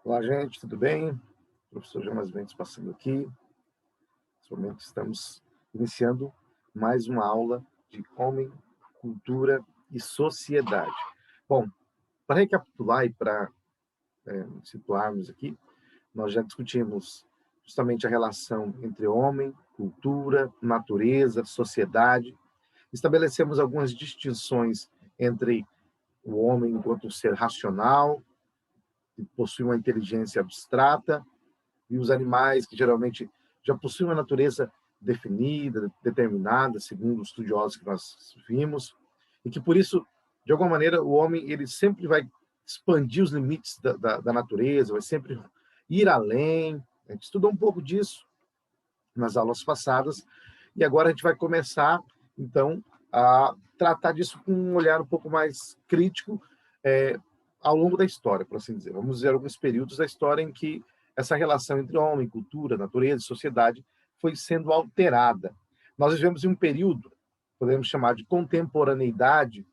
Olá, gente, tudo bem? Professor Jonas Mendes passando aqui. Nesse momento estamos iniciando mais uma aula de homem, cultura e sociedade. Bom, para recapitular e para situarmos aqui, nós já discutimos justamente a relação entre homem, cultura, natureza, sociedade. Estabelecemos algumas distinções entre o homem enquanto ser racional, que possui uma inteligência abstrata, e os animais que geralmente já possuem uma natureza definida, determinada, segundo os estudiosos que nós vimos, e que por isso, de alguma maneira, o homem ele sempre vai expandir os limites da natureza, vai sempre ir além. A gente estudou um pouco disso nas aulas passadas, e agora a gente vai começar, então, a tratar disso com um olhar um pouco mais crítico, é, ao longo da história, por assim dizer. Vamos ver alguns períodos da história em que essa relação entre homem, cultura, natureza e sociedade foi sendo alterada. Nós vivemos em um período, podemos chamar de contemporaneidade,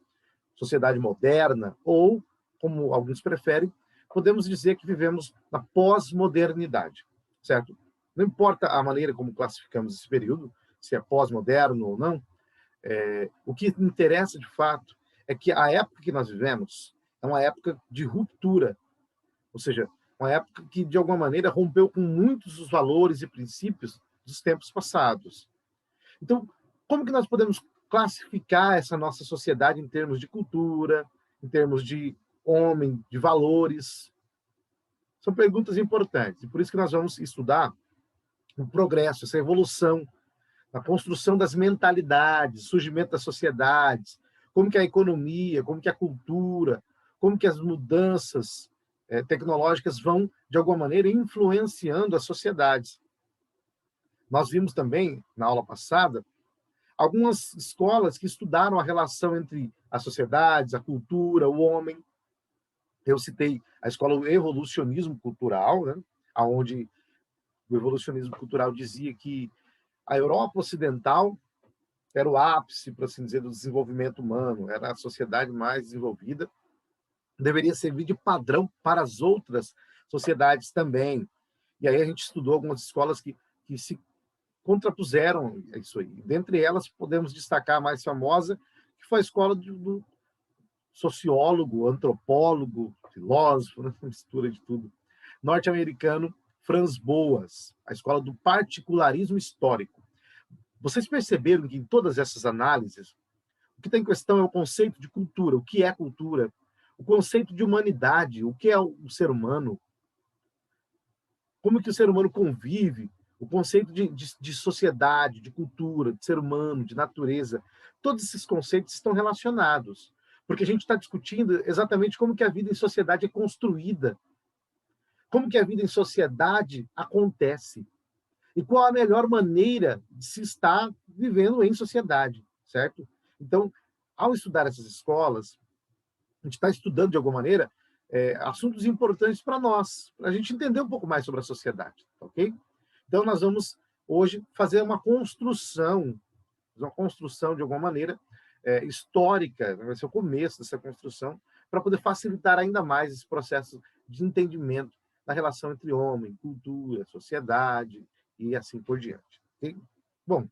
sociedade moderna, ou, como alguns preferem, podemos dizer que vivemos na pós-modernidade, certo? Não importa a maneira como classificamos esse período, se é pós-moderno ou não, o que interessa de fato é que a época que nós vivemos é uma época de ruptura, ou seja, uma época que, de alguma maneira, rompeu com muitos dos valores e princípios dos tempos passados. Então, como que nós podemos classificar essa nossa sociedade em termos de cultura, em termos de homem, de valores? São perguntas importantes, e por isso que nós vamos estudar o progresso, essa evolução, a construção das mentalidades, surgimento das sociedades, como que a economia, como que a cultura, como que as mudanças tecnológicas vão, de alguma maneira, influenciando as sociedades. Nós vimos também, na aula passada, algumas escolas que estudaram a relação entre as sociedades, a cultura, o homem. Eu citei a escola do evolucionismo cultural, né, onde o evolucionismo cultural dizia que a Europa Ocidental era o ápice, por assim dizer, do desenvolvimento humano, era a sociedade mais desenvolvida, deveria servir de padrão para as outras sociedades também. E aí a gente estudou algumas escolas que se contrapuseram isso aí. Dentre elas, podemos destacar a mais famosa, que foi a escola do sociólogo, antropólogo, filósofo, né? Mistura de tudo, norte-americano Franz Boas, a escola do particularismo histórico. Vocês perceberam que em todas essas análises, o que está em questão é o conceito de cultura, o que é cultura, o conceito de humanidade, o que é o ser humano, como que o ser humano convive, o conceito de sociedade, de cultura, de ser humano, de natureza, todos esses conceitos estão relacionados, porque a gente está discutindo exatamente como que a vida em sociedade é construída, como que a vida em sociedade acontece, e qual a melhor maneira de se estar vivendo em sociedade, certo? Então, ao estudar essas escolas, a gente está estudando, de alguma maneira, assuntos importantes para nós, para a gente entender um pouco mais sobre a sociedade, tá ok? Então, nós vamos, hoje, fazer uma construção, de alguma maneira, histórica, vai ser o começo dessa construção, para poder facilitar ainda mais esse processo de entendimento da relação entre homem, cultura, sociedade e assim por diante. Okay? Bom,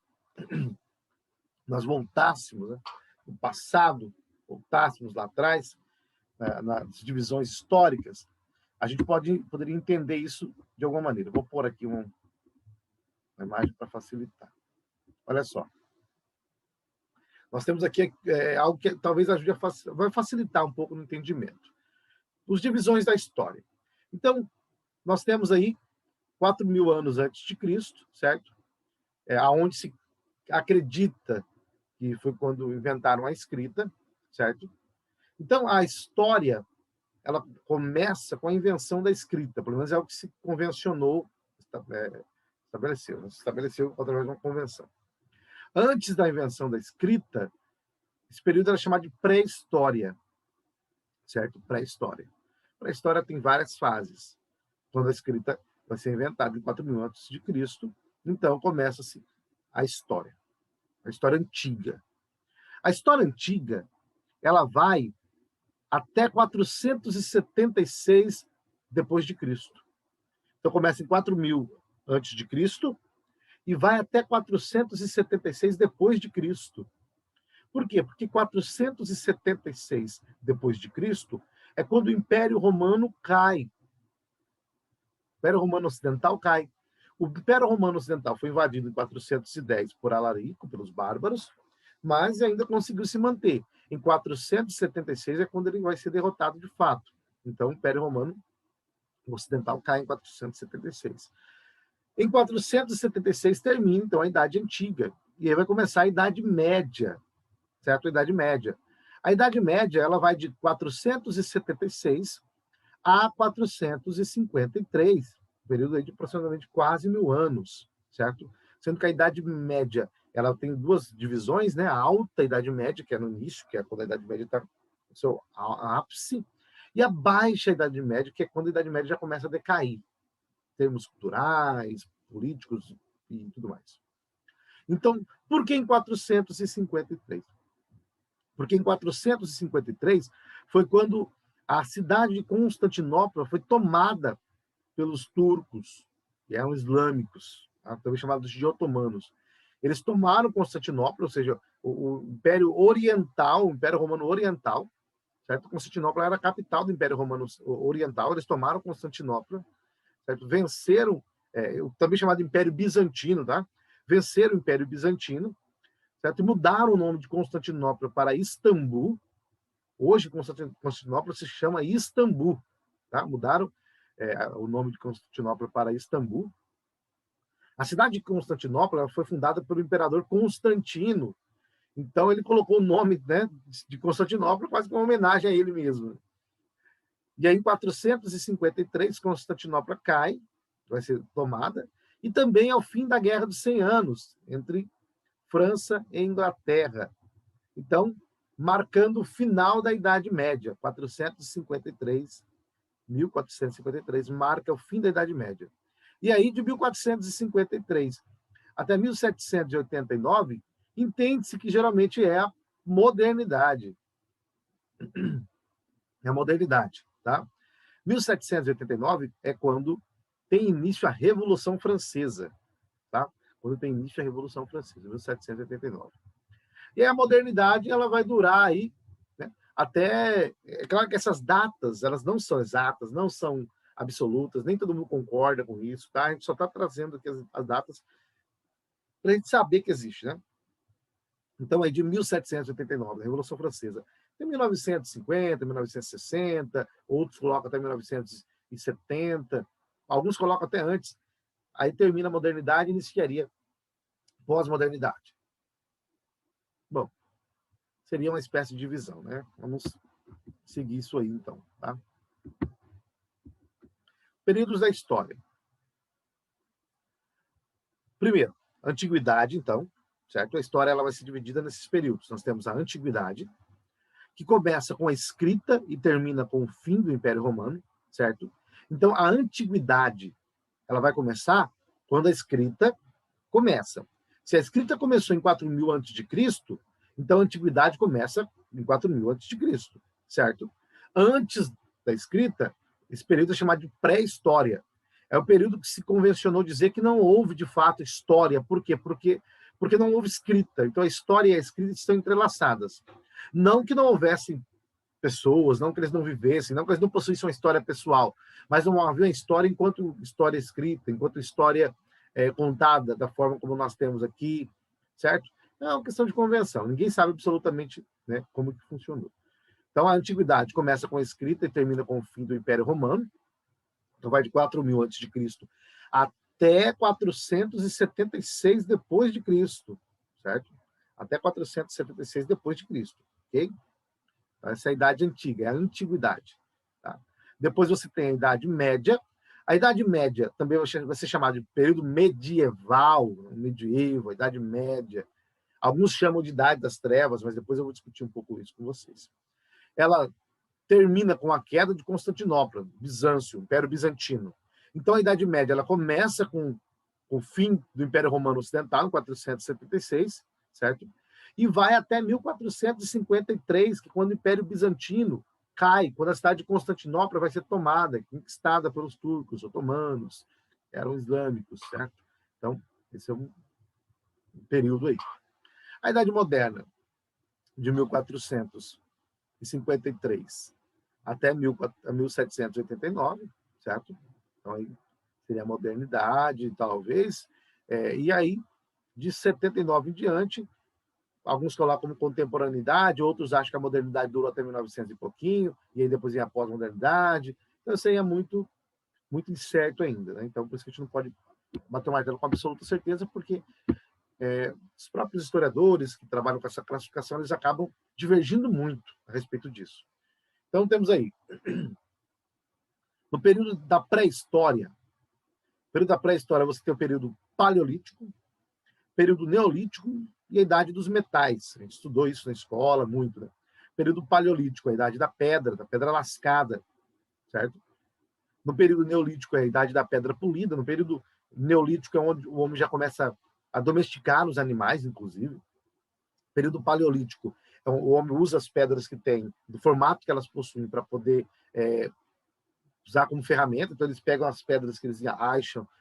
nós voltássemos, né, no passado, voltássemos lá atrás, nas divisões históricas, a gente poderia entender isso de alguma maneira. Vou pôr aqui uma imagem para facilitar. Olha só. Nós temos aqui algo que talvez ajude vai facilitar um pouco no entendimento. Os divisões da história. Então, nós temos aí 4.000 anos antes de Cristo, certo? Aonde se acredita que foi quando inventaram a escrita, certo? Então, a história ela começa com a invenção da escrita, pelo menos é o que se convencionou, estabeleceu através de uma convenção. Antes da invenção da escrita, esse período era chamado de pré-história, certo? Pré-história. Pré-história tem várias fases. Quando a escrita vai ser inventada em 4.000 antes de Cristo, então começa-se a história antiga. A história antiga, ela vai até 476 depois de Cristo. Então começa em 4000 antes de Cristo e vai até 476 depois de Cristo. Por quê? Porque 476 depois de Cristo é quando o Império Romano cai. O Império Romano Ocidental cai. O Império Romano Ocidental foi invadido em 410 por Alarico, pelos bárbaros, mas ainda conseguiu se manter. Em 476 é quando ele vai ser derrotado de fato. Então, o Império Romano Ocidental cai em 476. Em 476 termina, então, a Idade Antiga. E aí vai começar a Idade Média, certo? A Idade Média. A Idade Média ela vai de 476 a 453, um período aí de aproximadamente quase 1000 anos, certo? Sendo que a Idade Média ela tem duas divisões, né? A Alta Idade Média, que é no início, que é quando a Idade Média está no seu ápice, e a Baixa Idade Média, que é quando a Idade Média já começa a decair, em termos culturais, políticos e tudo mais. Então, por que em 453? Porque em 453 foi quando a cidade de Constantinopla foi tomada pelos turcos, que eram islâmicos, também chamados de otomanos. Eles tomaram Constantinopla, ou seja, o Império Oriental, o Império Romano Oriental, certo? Constantinopla era a capital do Império Romano Oriental, eles tomaram Constantinopla, certo? Venceram, também chamado Império Bizantino, tá? Venceram o Império Bizantino, certo? E mudaram o nome de Constantinopla para Istambul. Hoje, Constantinopla se chama Istambul, tá? Mudaram o nome de Constantinopla para Istambul. A cidade de Constantinopla foi fundada pelo imperador Constantino. Então, ele colocou o nome, né, de Constantinopla quase como homenagem a ele mesmo. E aí, em 453, Constantinopla cai, vai ser tomada, e também ao fim da Guerra dos 100 Anos, entre França e Inglaterra. Então, marcando o final da Idade Média, 1453 marca o fim da Idade Média. E aí, de 1453 até 1789, entende-se que geralmente é a modernidade. É a modernidade, tá? 1789 é quando tem início a Revolução Francesa, tá? Quando tem início a Revolução Francesa, 1789. E a modernidade ela vai durar aí, né, até... É claro que essas datas elas não são exatas, não são absolutas, nem todo mundo concorda com isso, tá? A gente só está trazendo aqui as datas para a gente saber que existe, né? Então, aí de 1789, a Revolução Francesa, até 1950, 1960, outros colocam até 1970, alguns colocam até antes. Aí termina a modernidade e iniciaria pós-modernidade. Bom, seria uma espécie de divisão, né? Vamos seguir isso aí, então, tá? Períodos da história. Primeiro, antiguidade, então, certo? A história ela vai ser dividida nesses períodos. Nós temos a antiguidade, que começa com a escrita e termina com o fim do Império Romano, certo? Então, a antiguidade ela vai começar quando a escrita começa. Se a escrita começou em 4000 a.C., então a antiguidade começa em 4000 a.C., certo? Antes da escrita, esse período é chamado de pré-história. É o período que se convencionou dizer que não houve, de fato, história. Por quê? Porque não houve escrita. Então, a história e a escrita estão entrelaçadas. Não que não houvessem pessoas, não que eles não vivessem, não que eles não possuíssem uma história pessoal, mas não havia uma história enquanto história escrita, enquanto história contada da forma como nós temos aqui, certo? É uma questão de convenção. Ninguém sabe absolutamente, né, como que funcionou. Então, a antiguidade começa com a escrita e termina com o fim do Império Romano. Então, vai de 4000 a.C. até 476 depois de Cristo, certo? Até 476 depois de Cristo, ok? Essa é a Idade Antiga, é a Antiguidade. Tá? Depois você tem a Idade Média. A Idade Média também vai ser chamada de período medieval, medieval, Idade Média. Alguns chamam de Idade das Trevas, mas depois eu vou discutir um pouco isso com vocês. Ela termina com a queda de Constantinopla, Bizâncio, Império Bizantino. Então, a Idade Média ela começa com o fim do Império Romano Ocidental, em 476, certo? E vai até 1453, que é quando o Império Bizantino cai quando a cidade de Constantinopla vai ser tomada, conquistada pelos turcos, otomanos, eram islâmicos, certo? Então, esse é um período aí. A Idade Moderna, de 1453 até 1789, certo? Então, aí seria a modernidade, talvez. E aí, de 79 em diante, alguns colocam como contemporaneidade, outros acham que a modernidade durou até 1900 e pouquinho, e aí depois vem a pós-modernidade. Então, isso aí é muito, muito incerto ainda, né? Então, por isso que a gente não pode bater o martelo com absoluta certeza, porque os próprios historiadores que trabalham com essa classificação, eles acabam divergindo muito a respeito disso. Então, temos aí, no período da pré-história, você tem o período paleolítico, período neolítico e a idade dos metais. A gente estudou isso na escola muito, né? Período paleolítico, a idade da pedra lascada, certo? No período neolítico é a idade da pedra polida, no período neolítico é onde o homem já começa a domesticar os animais, inclusive. Período paleolítico, então, o homem usa as pedras que tem, do formato que elas possuem, para poder usar como ferramenta. Então, eles pegam as pedras que eles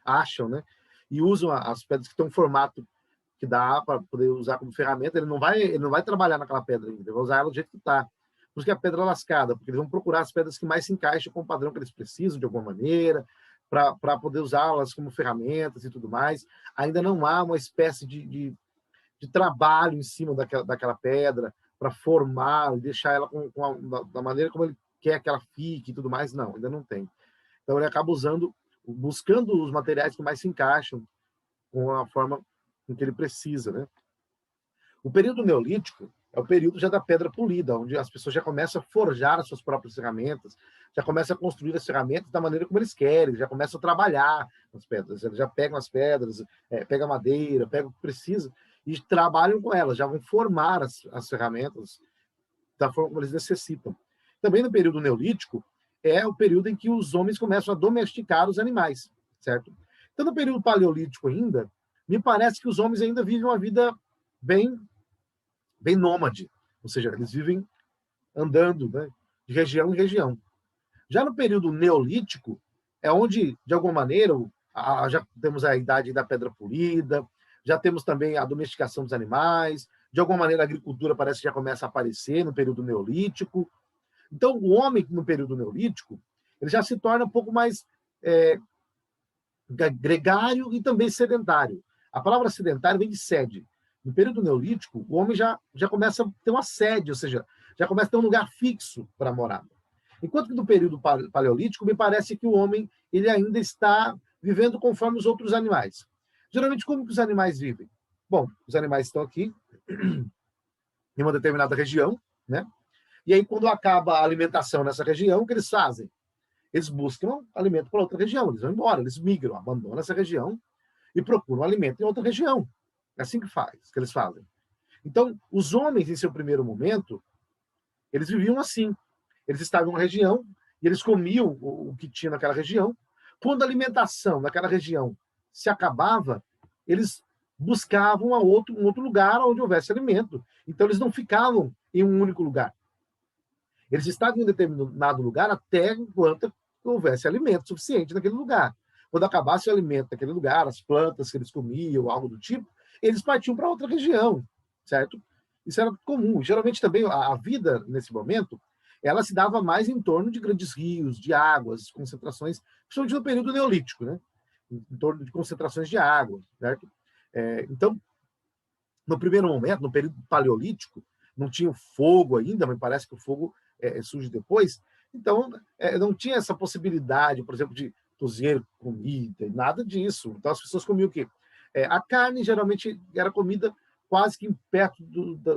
acham, né? E usam as pedras que têm um formato que dá para poder usar como ferramenta. Ele não vai trabalhar naquela pedra ainda, ele vai usar ela do jeito que está. Por isso que é a pedra lascada, porque eles vão procurar as pedras que mais se encaixam com o padrão que eles precisam, de alguma maneira, para poder usá-las como ferramentas e tudo mais. Ainda não há uma espécie de trabalho em cima daquela pedra para formar e deixar ela da maneira como ele quer que ela fique e tudo mais. Não, ainda não tem. Então, ele acaba buscando os materiais que mais se encaixam com a forma em que ele precisa, né? O período neolítico é o período já da pedra polida, onde as pessoas já começam a forjar as suas próprias ferramentas, já começam a construir as ferramentas da maneira como eles querem, já começam a trabalhar as pedras, eles já pegam as pedras, pegam a madeira, pegam o que precisa e trabalham com elas, já vão formar as ferramentas da forma como eles necessitam. Também no período neolítico é o período em que os homens começam a domesticar os animais, certo? Então, no período paleolítico ainda, me parece que os homens ainda vivem uma vida bem nômade, ou seja, eles vivem andando, né, de região em região. Já no período neolítico, é onde, de alguma maneira, já temos a idade da pedra polida, já temos também a domesticação dos animais, de alguma maneira a agricultura parece que já começa a aparecer no período neolítico. Então, o homem, no período neolítico, ele já se torna um pouco mais gregário e também sedentário. A palavra sedentário vem de sede. No período neolítico, o homem já começa a ter uma sede, ou seja, já começa a ter um lugar fixo para morar. Enquanto que no período paleolítico, me parece que o homem ele ainda está vivendo conforme os outros animais. Geralmente, como que os animais vivem? Bom, os animais estão aqui, em uma determinada região, né? E aí, quando acaba a alimentação nessa região, o que eles fazem? Eles buscam alimento para outra região, eles vão embora, eles migram, abandonam essa região e procuram alimento em outra região. É assim que eles fazem. Então, os homens, em seu primeiro momento, eles viviam assim. Eles estavam em uma região e eles comiam o que tinha naquela região. Quando a alimentação naquela região se acabava, eles buscavam um outro lugar onde houvesse alimento. Então, eles não ficavam em um único lugar. Eles estavam em um determinado lugar até enquanto houvesse alimento suficiente naquele lugar. Quando acabasse o alimento naquele lugar, as plantas que eles comiam, algo do tipo, eles partiam para outra região, certo? Isso era comum. Geralmente também a vida, nesse momento, ela se dava mais em torno de grandes rios, de águas, concentrações, principalmente no período neolítico, né? Em torno de concentrações de água, certo? Então, no primeiro momento, no período paleolítico, não tinha o fogo ainda, mas parece que o fogo surge depois. Então, não tinha essa possibilidade, por exemplo, de cozinhar comida, nada disso. Então, as pessoas comiam o quê? A carne geralmente era comida quase que perto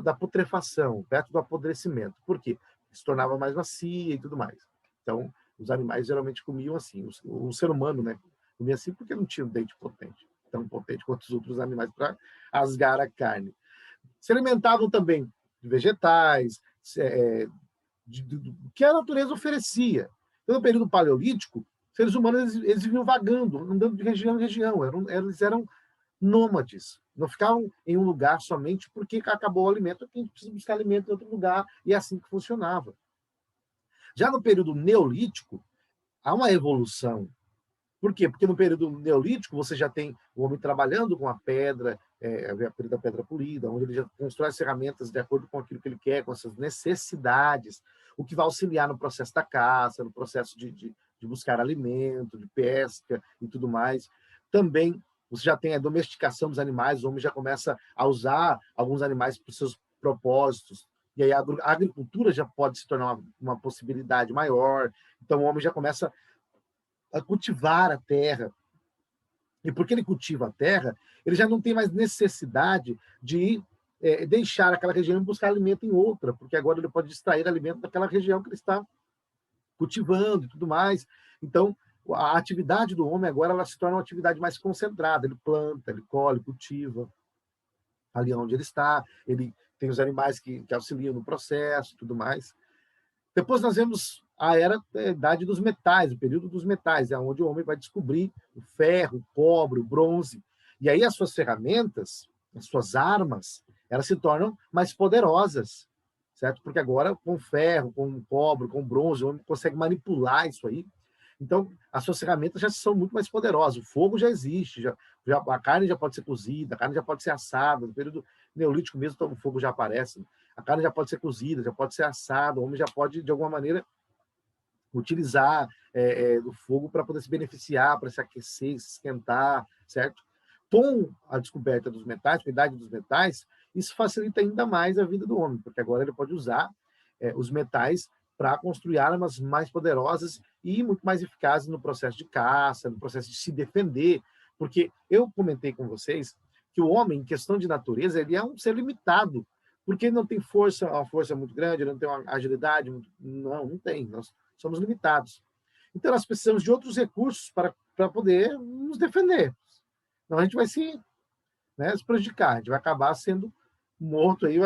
da putrefação, perto do apodrecimento. Por quê? Se tornava mais macia e tudo mais. Então, os animais geralmente comiam assim. O ser humano, né, comia assim porque não tinha um dente potente, tão potente quanto os outros animais para rasgar a carne. Se alimentavam também de vegetais, do que a natureza oferecia. Então, no período paleolítico, seres humanos eles viviam vagando, andando de região em região. Eles eram nômades. Não ficavam em um lugar somente porque acabou o alimento, a gente precisa buscar alimento em outro lugar, e é assim que funcionava. Já no período neolítico, há uma evolução. Por quê? Porque no período neolítico você já tem o homem trabalhando com a pedra, a período da pedra polida, onde ele já constrói as ferramentas de acordo com aquilo que ele quer, com as suas necessidades, o que vai auxiliar no processo da caça, no processo de buscar alimento, de pesca e tudo mais. Também você já tem a domesticação dos animais, o homem já começa a usar alguns animais para os seus propósitos, e aí a agricultura já pode se tornar uma possibilidade maior, então o homem já começa a cultivar a terra. E porque ele cultiva a terra, ele já não tem mais necessidade de deixar aquela região e buscar alimento em outra, porque agora ele pode extrair alimento daquela região que ele está cultivando e tudo mais. Então, a atividade do homem agora ela se torna uma atividade mais concentrada. Ele planta, ele colhe, cultiva ali onde ele está, ele tem os animais que auxiliam no processo e tudo mais. Depois nós vemos a idade dos metais, o período dos metais, é onde o homem vai descobrir o ferro, o cobre, o bronze. E aí as suas ferramentas, as suas armas, elas se tornam mais poderosas, certo? Porque agora, com ferro, com cobre, com bronze, o homem consegue manipular isso aí. Então, as suas ferramentas já são muito mais poderosas. O fogo já existe, a carne já pode ser cozida, a carne já pode ser assada. No período neolítico mesmo, então, o fogo já aparece. A carne já pode ser cozida, já pode ser assada. O homem já pode, de alguma maneira, utilizar o fogo para poder se beneficiar, para se aquecer, se esquentar, certo? Com a descoberta dos metais, com a idade dos metais, isso facilita ainda mais a vida do homem, porque agora ele pode usar os metais para construir armas mais poderosas e muito mais eficazes no processo de caça, no processo de se defender, porque eu comentei com vocês que o homem, em questão de natureza, ele é um ser limitado, porque ele não tem força, uma força muito grande, ele não tem uma agilidade, não tem, nós somos limitados. Então, nós precisamos de outros recursos para poder nos defender. Senão a gente vai se prejudicar, a gente vai acabar sendo morto aí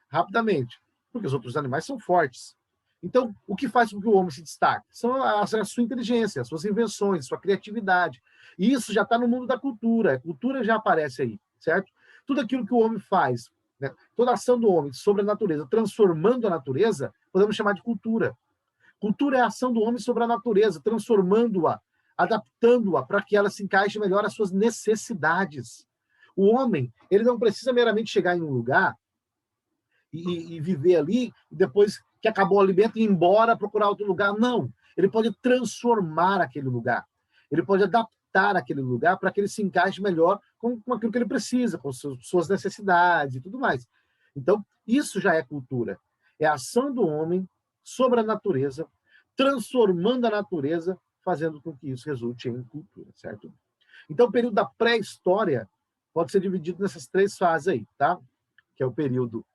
rapidamente, porque os outros animais são fortes. Então, o que faz com que o homem se destaque? São a sua inteligência, as suas invenções, a sua criatividade. E isso já está no mundo da cultura. A cultura já aparece aí, certo? Tudo aquilo que o homem faz, né? Toda a ação do homem sobre a natureza, transformando a natureza, podemos chamar de cultura. Cultura é a ação do homem sobre a natureza, transformando-a, adaptando-a para que ela se encaixe melhor às suas necessidades. O homem, ele não precisa meramente chegar em um lugar e viver ali, e depois que acabou o alimento, ir embora, procurar outro lugar. Não. Ele pode transformar aquele lugar. Ele pode adaptar aquele lugar para que ele se encaixe melhor com aquilo que ele precisa, com suas necessidades e tudo mais. Então, isso já é cultura. É a ação do homem sobre a natureza, transformando a natureza, fazendo com que isso resulte em cultura, certo? Então, o período da pré-história pode ser dividido nessas três fases aí, tá? Que é o período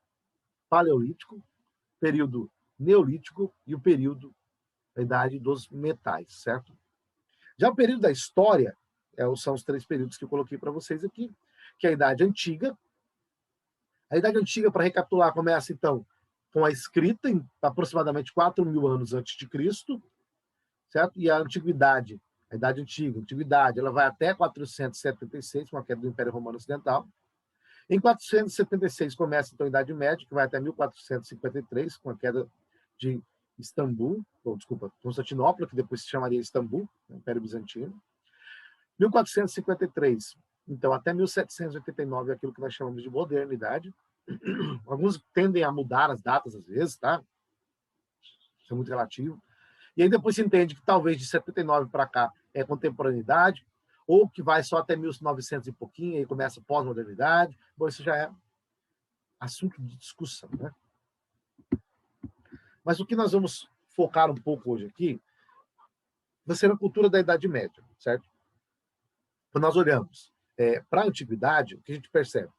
paleolítico, período neolítico e o período da idade dos metais, certo? Já o período da história, são os três períodos que eu coloquei para vocês aqui, que é a idade antiga. A idade antiga, para recapitular, começa, então, com a escrita, em aproximadamente 4.000 anos antes de Cristo, certo? E a antiguidade, a idade antiga, a antiguidade, ela vai até 476, com a queda do Império Romano Ocidental. Em 476 começa, então, a Idade Média, que vai até 1453, com a queda de Istambul, ou, desculpa, Constantinopla, que depois se chamaria Istambul, Império Bizantino. 1453, então, até 1789, é aquilo que nós chamamos de modernidade. Alguns tendem a mudar as datas, às vezes, tá? Isso é muito relativo. E aí depois se entende que talvez de 79 para cá é contemporaneidade, ou que vai só até 1900 e pouquinho, aí começa a pós-modernidade. Bom, isso já é assunto de discussão, né? Mas o que nós vamos focar um pouco hoje aqui vai ser a cultura da Idade Média, certo? Quando nós olhamos para a Antiguidade, o que a gente percebe?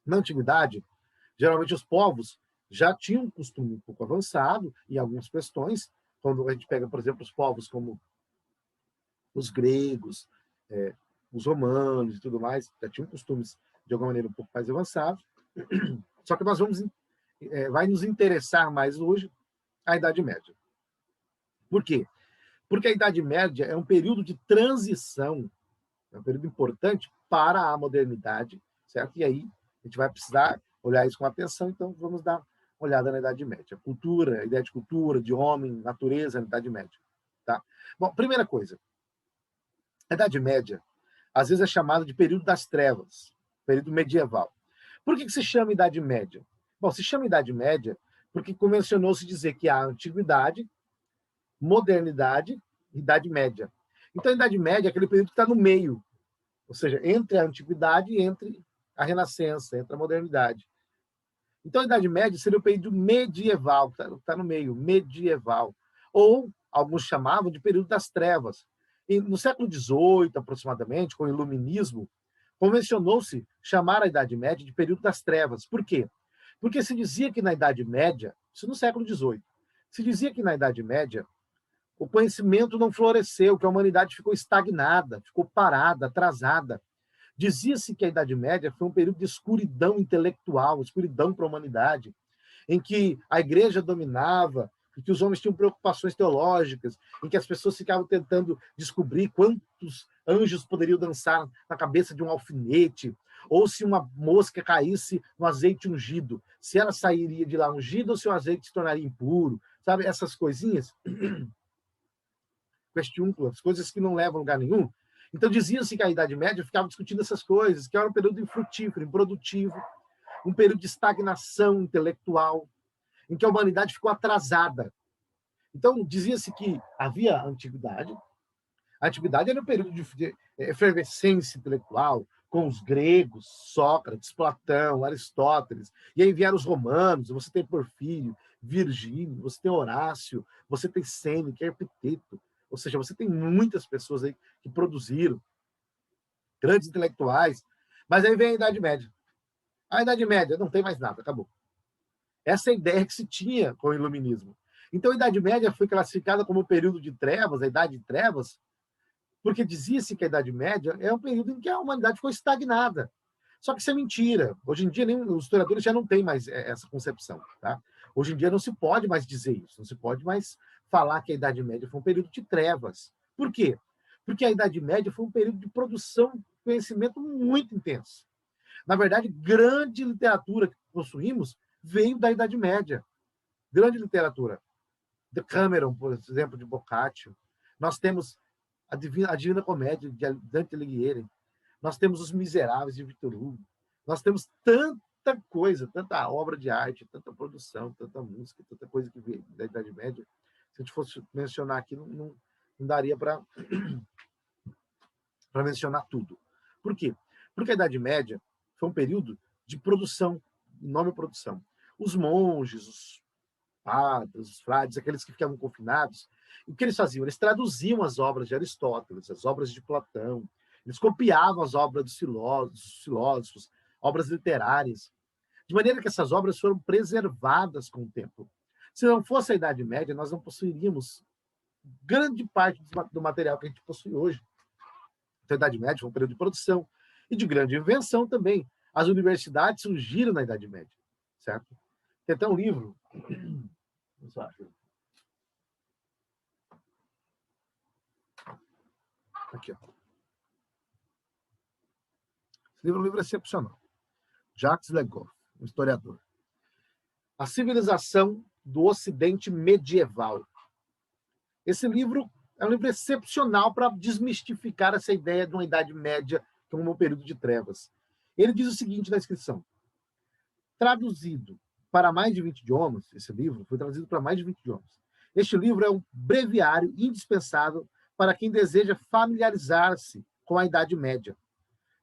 Na Antiguidade, geralmente os povos já tinham um costume um pouco avançado em algumas questões. Quando a gente pega, por exemplo, os povos como os gregos, os romanos e tudo mais, já tinham costumes de alguma maneira um pouco mais avançados. Só que nós vai nos interessar mais hoje a Idade Média. Por quê? Porque a Idade Média é um período de transição, é um período importante para a modernidade, certo? E aí a gente vai precisar olhar isso com atenção, então vamos dar olhada na Idade Média. Cultura, a ideia de cultura, de homem, natureza na Idade Média. Tá? Bom, primeira coisa. A Idade Média, às vezes, é chamada de período das trevas, período medieval. Por que se chama Idade Média? Bom, se chama Idade Média porque convencionou-se dizer que há antiguidade, modernidade e Idade Média. Então, a Idade Média é aquele período que está no meio, ou seja, entre a antiguidade e entre a Renascença, entre a modernidade. Então, a Idade Média seria o período medieval, que está no meio, medieval. Ou, alguns chamavam de período das trevas. E no século XVIII, aproximadamente, com o Iluminismo, convencionou-se chamar a Idade Média de período das trevas. Por quê? Porque se dizia que na Idade Média, isso no século XVIII, se dizia que na Idade Média o conhecimento não floresceu, que a humanidade ficou estagnada, ficou parada, atrasada. Dizia-se que a Idade Média foi um período de escuridão intelectual, escuridão para a humanidade, em que a igreja dominava, em que os homens tinham preocupações teológicas, em que as pessoas ficavam tentando descobrir quantos anjos poderiam dançar na cabeça de um alfinete, ou se uma mosca caísse no azeite ungido, se ela sairia de lá ungida ou se o azeite se tornaria impuro, sabe? Essas coisinhas, questiúnculas, coisas que não levam a lugar nenhum. Então dizia-se que a Idade Média ficava discutindo essas coisas, que era um período infrutífero, improdutivo, um período de estagnação intelectual, em que a humanidade ficou atrasada. Então, dizia-se que havia a antiguidade. A antiguidade era um período de efervescência intelectual, com os gregos, Sócrates, Platão, Aristóteles, e aí vieram os romanos, você tem Porfírio, Virgílio, você tem Horácio, você tem Sêneca, Epiteto, ou seja, você tem muitas pessoas aí que produziram, grandes intelectuais, mas aí vem a Idade Média. A Idade Média não tem mais nada, acabou. Essa é a ideia que se tinha com o Iluminismo. Então, a Idade Média foi classificada como o período de trevas, a Idade de Trevas, porque dizia-se que a Idade Média é um período em que a humanidade ficou estagnada. Só que isso é mentira. Hoje em dia, os historiadores já não têm mais essa concepção. Tá? Hoje em dia não se pode mais dizer isso, não se pode mais falar que a Idade Média foi um período de trevas. Por quê? Porque a Idade Média foi um período de produção de conhecimento muito intenso. Na verdade, grande literatura que possuímos veio da Idade Média. Grande literatura. Decameron, por exemplo, de Boccaccio. Nós temos a Divina Comédia, de Dante Alighieri. Nós temos Os Miseráveis, de Victor Hugo. Nós temos tanta coisa, tanta obra de arte, tanta produção, tanta música, tanta coisa que veio da Idade Média. Se a gente fosse mencionar aqui, não daria para mencionar tudo. Por quê? Porque a Idade Média foi um período de produção, enorme produção. Os monges, os padres, os frades, aqueles que ficavam confinados, o que eles faziam? Eles traduziam as obras de Aristóteles, as obras de Platão, eles copiavam as obras dos filósofos, obras literárias, de maneira que essas obras foram preservadas com o tempo. Se não fosse a Idade Média, nós não possuiríamos grande parte do material que a gente possui hoje. Então, a Idade Média foi um período de produção e de grande invenção também. As universidades surgiram na Idade Média, certo? Tem até um livro. Aqui, ó. Esse livro é um livro excepcional. Jacques Legoff, um historiador. A Civilização do Ocidente Medieval. Esse livro é um livro excepcional para desmistificar essa ideia de uma Idade Média como um período de trevas. Ele diz o seguinte na inscrição: traduzido para mais de 20 idiomas, esse livro foi traduzido para mais de 20 idiomas. Este livro é um breviário indispensável para quem deseja familiarizar-se com a Idade Média,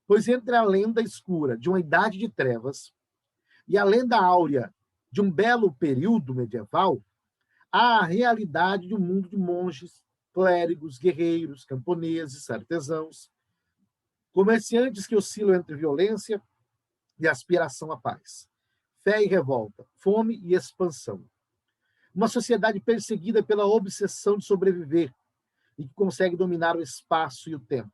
pois entre a lenda escura de uma Idade de Trevas e a lenda áurea de um belo período medieval, há a realidade de um mundo de monges, clérigos, guerreiros, camponeses, artesãos, comerciantes que oscilam entre violência e aspiração à paz, fé e revolta, fome e expansão. Uma sociedade perseguida pela obsessão de sobreviver e que consegue dominar o espaço e o tempo,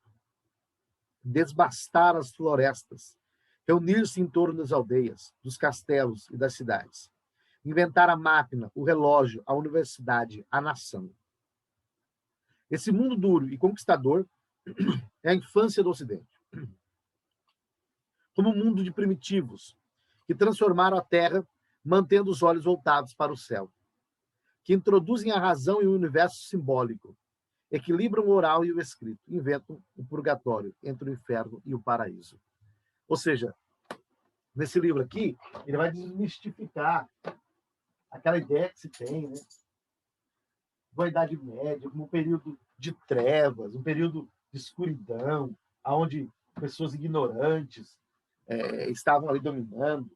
desbastar as florestas, reunir-se em torno das aldeias, dos castelos e das cidades, inventar a máquina, o relógio, a universidade, a nação. Esse mundo duro e conquistador é a infância do Ocidente. Como um mundo de primitivos que transformaram a Terra mantendo os olhos voltados para o céu, que introduzem a razão e o universo simbólico, equilibram o oral e o escrito, inventam o purgatório entre o inferno e o paraíso. Ou seja, nesse livro aqui, ele vai desmistificar aquela ideia que se tem, né, da Idade Média como um período de trevas, um período de escuridão, onde pessoas ignorantes estavam ali dominando.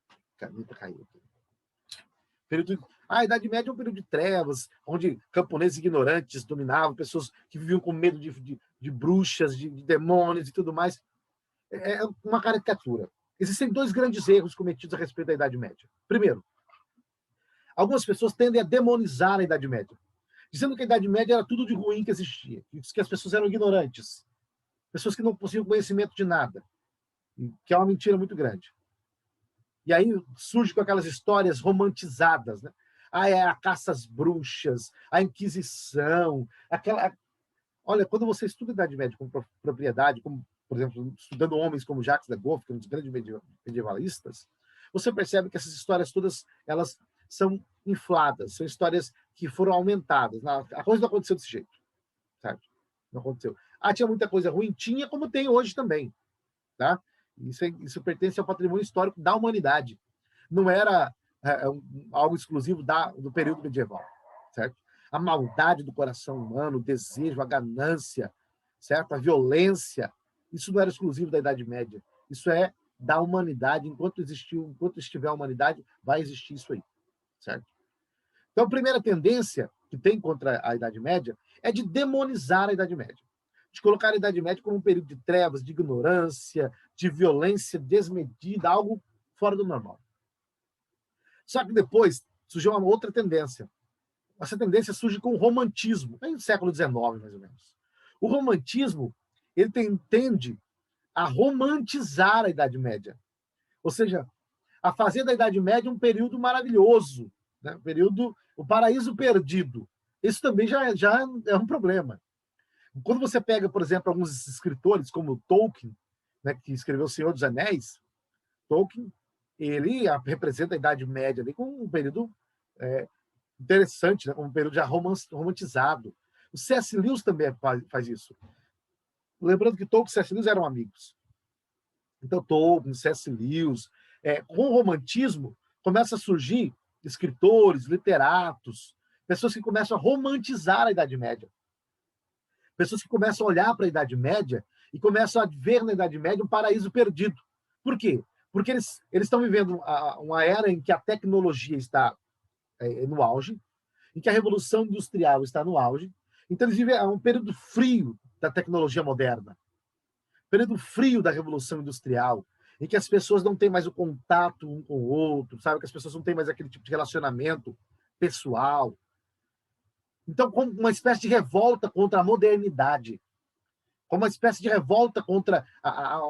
A caneta caiu aqui. A Idade Média é um período de trevas, onde camponeses ignorantes dominavam, pessoas que viviam com medo de bruxas, de demônios e tudo mais. É uma caricatura. Existem dois grandes erros cometidos a respeito da Idade Média. Primeiro, algumas pessoas tendem a demonizar a Idade Média, dizendo que a Idade Média era tudo de ruim que existia, que as pessoas eram ignorantes, pessoas que não possuíam conhecimento de nada, que é uma mentira muito grande. E aí surge com aquelas histórias romantizadas, né? É a caça às bruxas, a Inquisição, Olha, quando você estuda a Idade Média com propriedade, como, por exemplo, estudando homens como Jacques de Goff, que é um dos grandes medievalistas, você percebe que essas histórias todas, elas são infladas, são histórias que foram aumentadas. A coisa não aconteceu desse jeito, sabe? Não aconteceu. Tinha muita coisa ruim? Tinha, como tem hoje também, tá? Isso pertence ao patrimônio histórico da humanidade. Não era algo exclusivo do período medieval, certo? A maldade do coração humano, o desejo, a ganância, certo? A violência, isso não era exclusivo da Idade Média. Isso é da humanidade. Enquanto estiver a humanidade, vai existir isso aí, certo? Então, a primeira tendência que tem contra a Idade Média é de demonizar a Idade Média, de colocar a Idade Média como um período de trevas, de ignorância, de violência desmedida, algo fora do normal. Só que depois surgiu uma outra tendência. Essa tendência surge com o romantismo, no século XIX, mais ou menos. O romantismo, ele tende a romantizar a Idade Média. Ou seja, a fazer da Idade Média um período maravilhoso, né? O paraíso perdido. Isso também já é um problema. Quando você pega, por exemplo, alguns escritores, como Tolkien, né, que escreveu O Senhor dos Anéis, Tolkien, ele representa a Idade Média ali como um período interessante, né, como um período já romantizado. O C.S. Lewis também faz isso. Lembrando que Tolkien e C.S. Lewis eram amigos. Então, Tolkien, C.S. Lewis, com o romantismo, começa a surgir escritores, literatos, pessoas que começam a romantizar a Idade Média. Pessoas que começam a olhar para a Idade Média e começam a ver na Idade Média um paraíso perdido. Por quê? Porque eles estão vivendo uma era em que a tecnologia está no auge, em que a Revolução Industrial está no auge. Então, eles vivem um período frio da tecnologia moderna, período frio da Revolução Industrial, em que as pessoas não têm mais o contato um com o outro, sabe? Que as pessoas não têm mais aquele tipo de relacionamento pessoal. Então, como uma espécie de revolta contra a modernidade, como uma espécie de revolta contra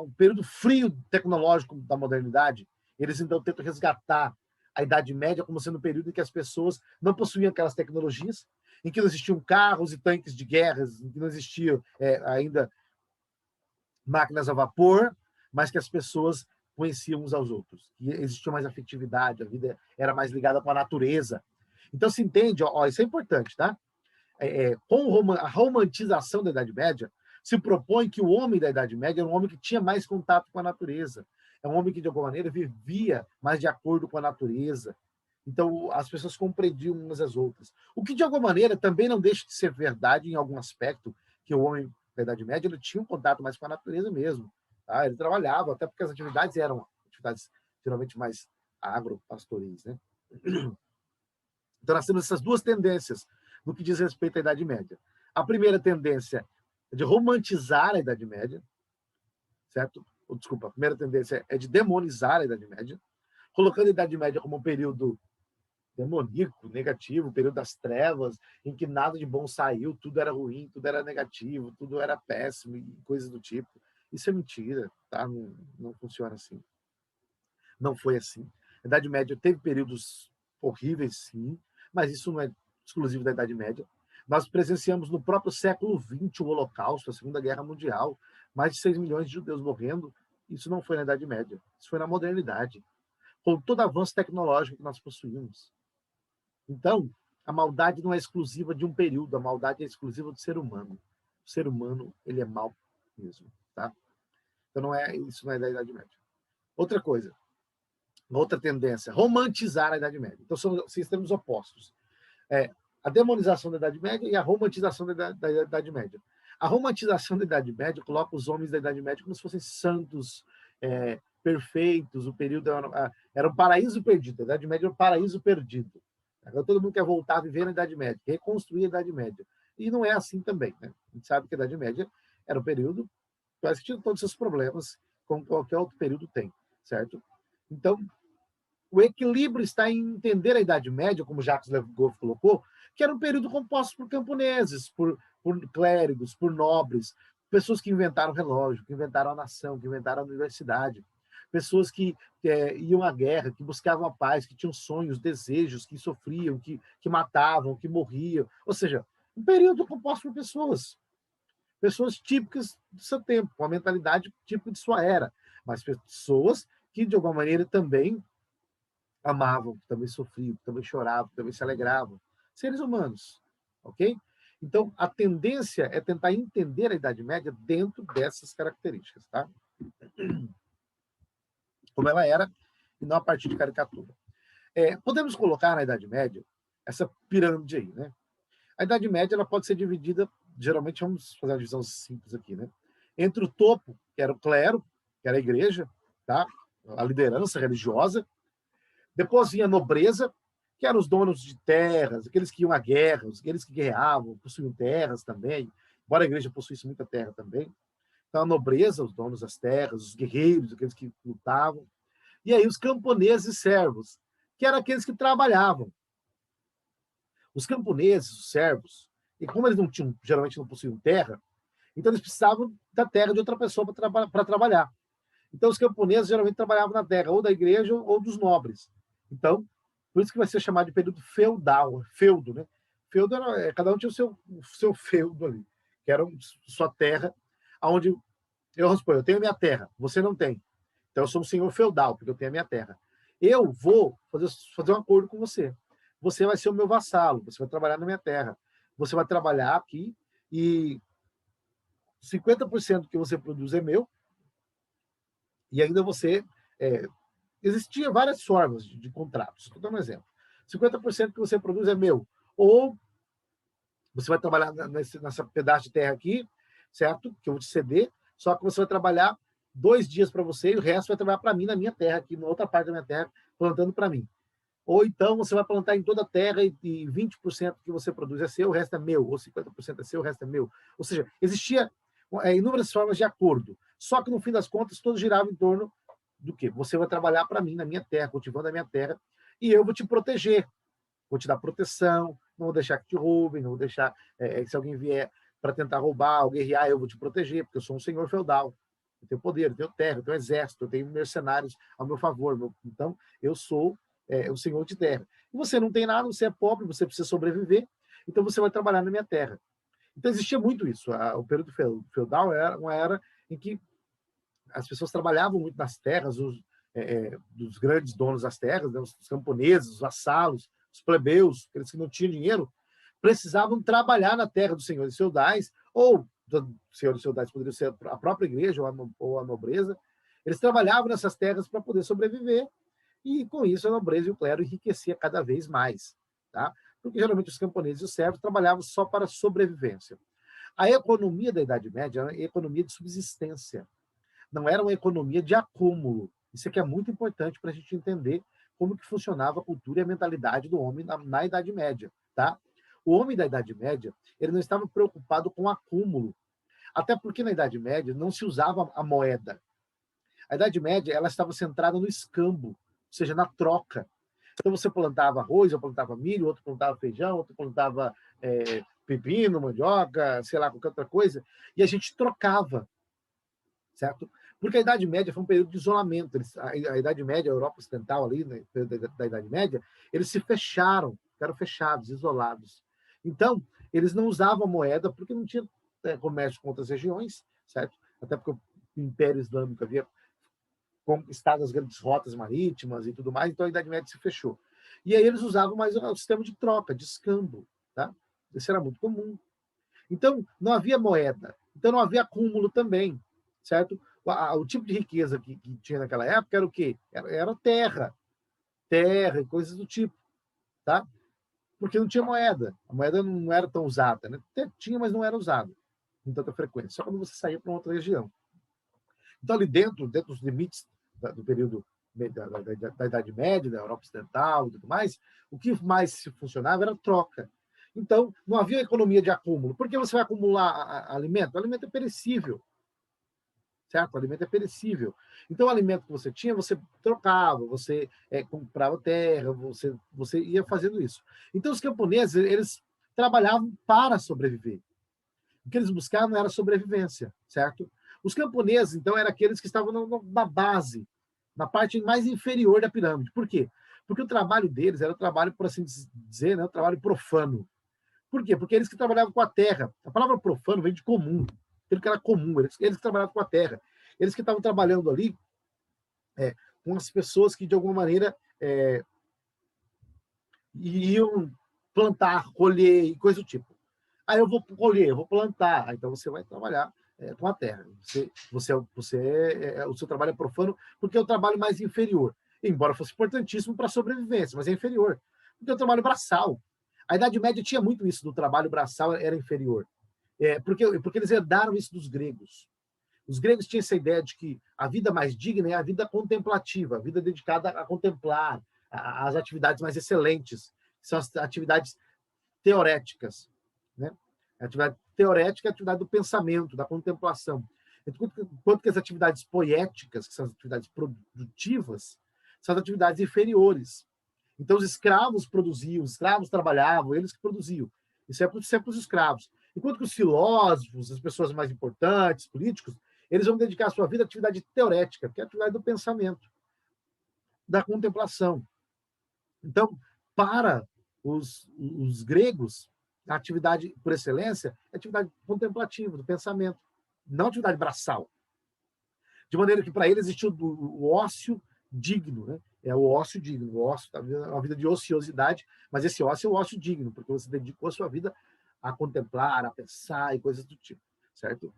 o período frio tecnológico da modernidade, eles então tentam resgatar a Idade Média como sendo um período em que as pessoas não possuíam aquelas tecnologias, em que não existiam carros e tanques de guerras, em que não existiam ainda máquinas a vapor, mas que as pessoas conheciam uns aos outros, que existia mais afetividade, a vida era mais ligada com a natureza. Então se entende, isso é importante, tá? Com a romantização da Idade Média, se propõe que o homem da Idade Média era um homem que tinha mais contato com a natureza, é um homem que, de alguma maneira, vivia mais de acordo com a natureza. Então, as pessoas compreendiam umas às outras. O que, de alguma maneira, também não deixa de ser verdade em algum aspecto, que o homem da Idade Média ele tinha um contato mais com a natureza mesmo. Tá? Ele trabalhava, até porque as atividades eram atividades geralmente mais agropastoris, né? Então, nós temos essas duas tendências no que diz respeito à Idade Média. A primeira tendência é de romantizar a Idade Média, certo? Desculpa, a primeira tendência é de demonizar a Idade Média, colocando a Idade Média como um período demoníaco, negativo, um período das trevas, em que nada de bom saiu, tudo era ruim, tudo era negativo, tudo era péssimo e coisas do tipo. Isso é mentira, tá? Não funciona assim. Não foi assim. A Idade Média teve períodos horríveis, sim, mas isso não é exclusivo da Idade Média. Nós presenciamos no próprio século XX o Holocausto, a Segunda Guerra Mundial, mais de 6 milhões de judeus morrendo. Isso não foi na Idade Média, isso foi na modernidade. com todo avanço tecnológico que nós possuímos. Então, a maldade não é exclusiva de um período, a maldade é exclusiva do ser humano. O ser humano, ele é mau mesmo, tá? Então, isso não é da Idade Média. Outra coisa, outra tendência, romantizar a Idade Média. Então, são sistemas opostos. A demonização da Idade Média e a romantização da Idade Média. A romantização da Idade Média coloca os homens da Idade Média como se fossem santos, perfeitos, o período era um paraíso perdido, a Idade Média era um paraíso perdido. Agora todo mundo quer voltar a viver na Idade Média, reconstruir a Idade Média. E não é assim também, né? A gente sabe que a Idade Média era um período que tinha todos os seus problemas, como qualquer outro período tem, certo? Então, o equilíbrio está em entender a Idade Média, como Jacques Legoff colocou, que era um período composto por camponeses, por clérigos, por nobres, pessoas que inventaram o relógio, que inventaram a nação, que inventaram a universidade, pessoas que iam à guerra, que buscavam a paz, que tinham sonhos, desejos, que sofriam, que matavam, que morriam. Ou seja, um período composto por pessoas típicas do seu tempo, com a mentalidade típica de sua era, mas pessoas que, de alguma maneira, também amavam, que também sofriam, que também choravam, que também se alegravam. Seres humanos, ok? Então, a tendência é tentar entender a Idade Média dentro dessas características, tá? Como ela era, e não a partir de caricatura. Podemos colocar na Idade Média essa pirâmide aí, né? A Idade Média ela pode ser dividida, geralmente vamos fazer uma divisão simples aqui, né? Entre o topo, que era o clero, que era a igreja, tá? A liderança religiosa. Depois vinha a nobreza, que eram os donos de terras, aqueles que iam à guerra, aqueles que guerreavam, possuíam terras também, embora a igreja possuísse muita terra também. Então, a nobreza, os donos das terras, os guerreiros, aqueles que lutavam. E aí, os camponeses e servos, que eram aqueles que trabalhavam. Os camponeses, os servos, e como eles não tinham, geralmente não possuíam terra, então eles precisavam da terra de outra pessoa para trabalhar. Então, os camponeses geralmente trabalhavam na terra, ou da igreja ou dos nobres. Então, por isso que vai ser chamado de período feudal, feudo, né? Feudo era, cada um tinha o seu feudo ali, que era sua terra, onde eu tenho minha terra, você não tem. Então, eu sou um senhor feudal, porque eu tenho a minha terra. Eu vou fazer um acordo com você. Você vai ser o meu vassalo, você vai trabalhar na minha terra. Você vai trabalhar aqui e 50% que você produz é meu, e ainda você existia várias formas de contratos. Vou dar um exemplo. 50% que você produz é meu. Ou você vai trabalhar nessa pedaço de terra aqui, certo? Que eu vou te ceder, só que você vai trabalhar 2 dias para você e o resto vai trabalhar para mim na minha terra, aqui na outra parte da minha terra, plantando para mim. Ou então você vai plantar em toda a terra e 20% que você produz é seu, o resto é meu. Ou 50% é seu, o resto é meu. Ou seja, existia inúmeras formas de acordo. Só que no fim das contas, todos giravam em torno do quê? Você vai trabalhar para mim na minha terra, cultivando a minha terra, e eu vou te proteger, vou te dar proteção, não vou deixar que te roubem, não vou deixar, se alguém vier para tentar roubar ou guerrear, eu vou te proteger, porque eu sou um senhor feudal. Eu tenho poder, eu tenho terra, eu tenho exército, eu tenho mercenários ao meu favor. Então, eu sou o senhor de terra. E você não tem nada, você é pobre, você precisa sobreviver, então você vai trabalhar na minha terra. Então, existia muito isso. O período feudal era uma era em que as pessoas trabalhavam muito nas terras, dos grandes donos das terras, né, os camponeses, os vassalos, os plebeus, aqueles que não tinham dinheiro, precisavam trabalhar na terra dos senhores feudais, ou dos senhores feudais poderiam ser a própria igreja ou a nobreza. Eles trabalhavam nessas terras para poder sobreviver, e com isso a nobreza e o clero enriquecia cada vez mais, tá? Porque geralmente os camponeses e os servos trabalhavam só para sobrevivência. A economia da Idade Média era a economia de subsistência, não era uma economia de acúmulo. Isso aqui é muito importante para a gente entender como que funcionava a cultura e a mentalidade do homem na Idade Média, tá? O homem da Idade Média, ele não estava preocupado com acúmulo, até porque na Idade Média não se usava a moeda. A Idade Média, ela estava centrada no escambo, ou seja, na troca. Então você plantava arroz, eu plantava milho, outro plantava feijão, outro plantava pepino, mandioca, sei lá, qualquer outra coisa, e a gente trocava, certo? Porque a Idade Média foi um período de isolamento. A Idade Média, a Europa Ocidental, ali, né, da Idade Média, eles se fecharam, ficaram fechados, isolados. Então, eles não usavam moeda porque não tinha comércio com outras regiões, certo? Até porque o Império Islâmico havia conquistado as grandes rotas marítimas e tudo mais, então a Idade Média se fechou. E aí eles usavam mais o sistema de troca, de escambo, tá? Isso era muito comum. Então, não havia moeda. Então, não havia acúmulo também, certo? O tipo de riqueza que tinha naquela época era o quê? Era terra e coisas do tipo, tá? Porque não tinha moeda. A moeda não era tão usada, né? Até tinha, mas não era usada com tanta frequência. Só quando você saía para outra região. Então, ali dentro dos limites do período da Idade Média, da Europa Ocidental e tudo mais, o que mais se funcionava era troca. Então, não havia economia de acúmulo. Por que você vai acumular alimento? O alimento é perecível, certo? O alimento é perecível. Então, o alimento que você tinha, você trocava, você comprava terra, você ia fazendo isso. Então, os camponeses, eles trabalhavam para sobreviver. O que eles buscavam era sobrevivência, certo? Os camponeses, então, eram aqueles que estavam na base, na parte mais inferior da pirâmide. Por quê? Porque o trabalho deles era o trabalho, por assim dizer, né, o trabalho profano. Por quê? Porque eles que trabalhavam com a terra. A palavra profano vem de comum, aquilo que era comum, eles que trabalhavam com a terra. Eles que estavam trabalhando ali com as pessoas que, de alguma maneira, iam plantar, colher e coisa do tipo. Aí eu vou colher, eu vou plantar. Então você vai trabalhar com a terra. O seu trabalho é profano porque é o trabalho mais inferior. Embora fosse importantíssimo para a sobrevivência, mas é inferior. Porque é o trabalho braçal. A Idade Média tinha muito isso do trabalho braçal, era inferior. Porque eles herdaram isso dos gregos. Os gregos tinham essa ideia de que a vida mais digna é a vida contemplativa, a vida dedicada a contemplar as atividades mais excelentes, que são as atividades teoréticas, né? A atividade teorética é a atividade do pensamento, da contemplação. Enquanto que as atividades poéticas, que são as atividades produtivas, são as atividades inferiores. Então, os escravos produziam, os escravos trabalhavam, eles que produziam. Isso é sempre os escravos. Enquanto que os filósofos, as pessoas mais importantes, políticos, eles vão dedicar a sua vida à atividade teorética, que é a atividade do pensamento, da contemplação. Então, para os gregos, a atividade por excelência é a atividade contemplativa, do pensamento, não a atividade braçal. De maneira que para eles existe o ócio digno, né? É o ócio digno, o ócio, uma vida de ociosidade, mas esse ócio é o ócio digno, porque você dedicou a sua vida a contemplar, a pensar e coisas do tipo, certo?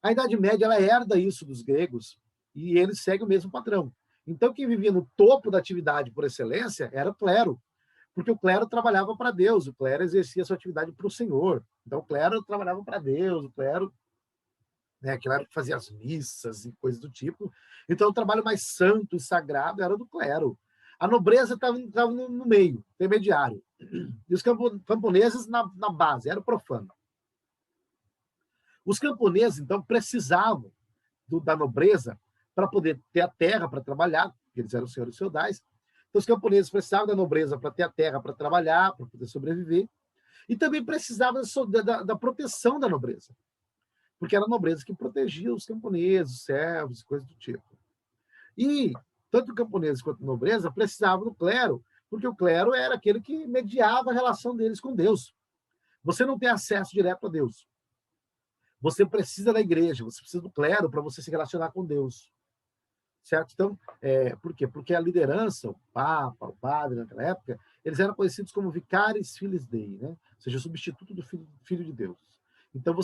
A Idade Média ela herda isso dos gregos e eles seguem o mesmo padrão. Então, quem vivia no topo da atividade por excelência era o clero, porque o clero trabalhava para Deus, o clero exercia sua atividade para o Senhor. Então, o clero trabalhava para Deus, o clero, né, aquele era que fazia as missas e coisas do tipo. Então, o trabalho mais santo e sagrado era do clero. A nobreza estava no meio, intermediário. E os camponeses na base, era o profano. Os camponeses, então, precisavam da nobreza para poder ter a terra para trabalhar, porque eles eram senhores feudais. Então, os camponeses precisavam da nobreza para ter a terra para trabalhar, para poder sobreviver. E também precisavam da proteção da nobreza, porque era a nobreza que protegia os camponeses, os servos, coisas do tipo. E tanto camponeses quanto nobreza precisavam do clero, porque o clero era aquele que mediava a relação deles com Deus. Você não tem acesso direto a Deus. Você precisa da igreja, você precisa do clero para você se relacionar com Deus. Certo? Então, por quê? Porque a liderança, o Papa, o padre, naquela época, eles eram conhecidos como vicaris filii Dei, né? Ou seja, o substituto do filho de Deus. Então,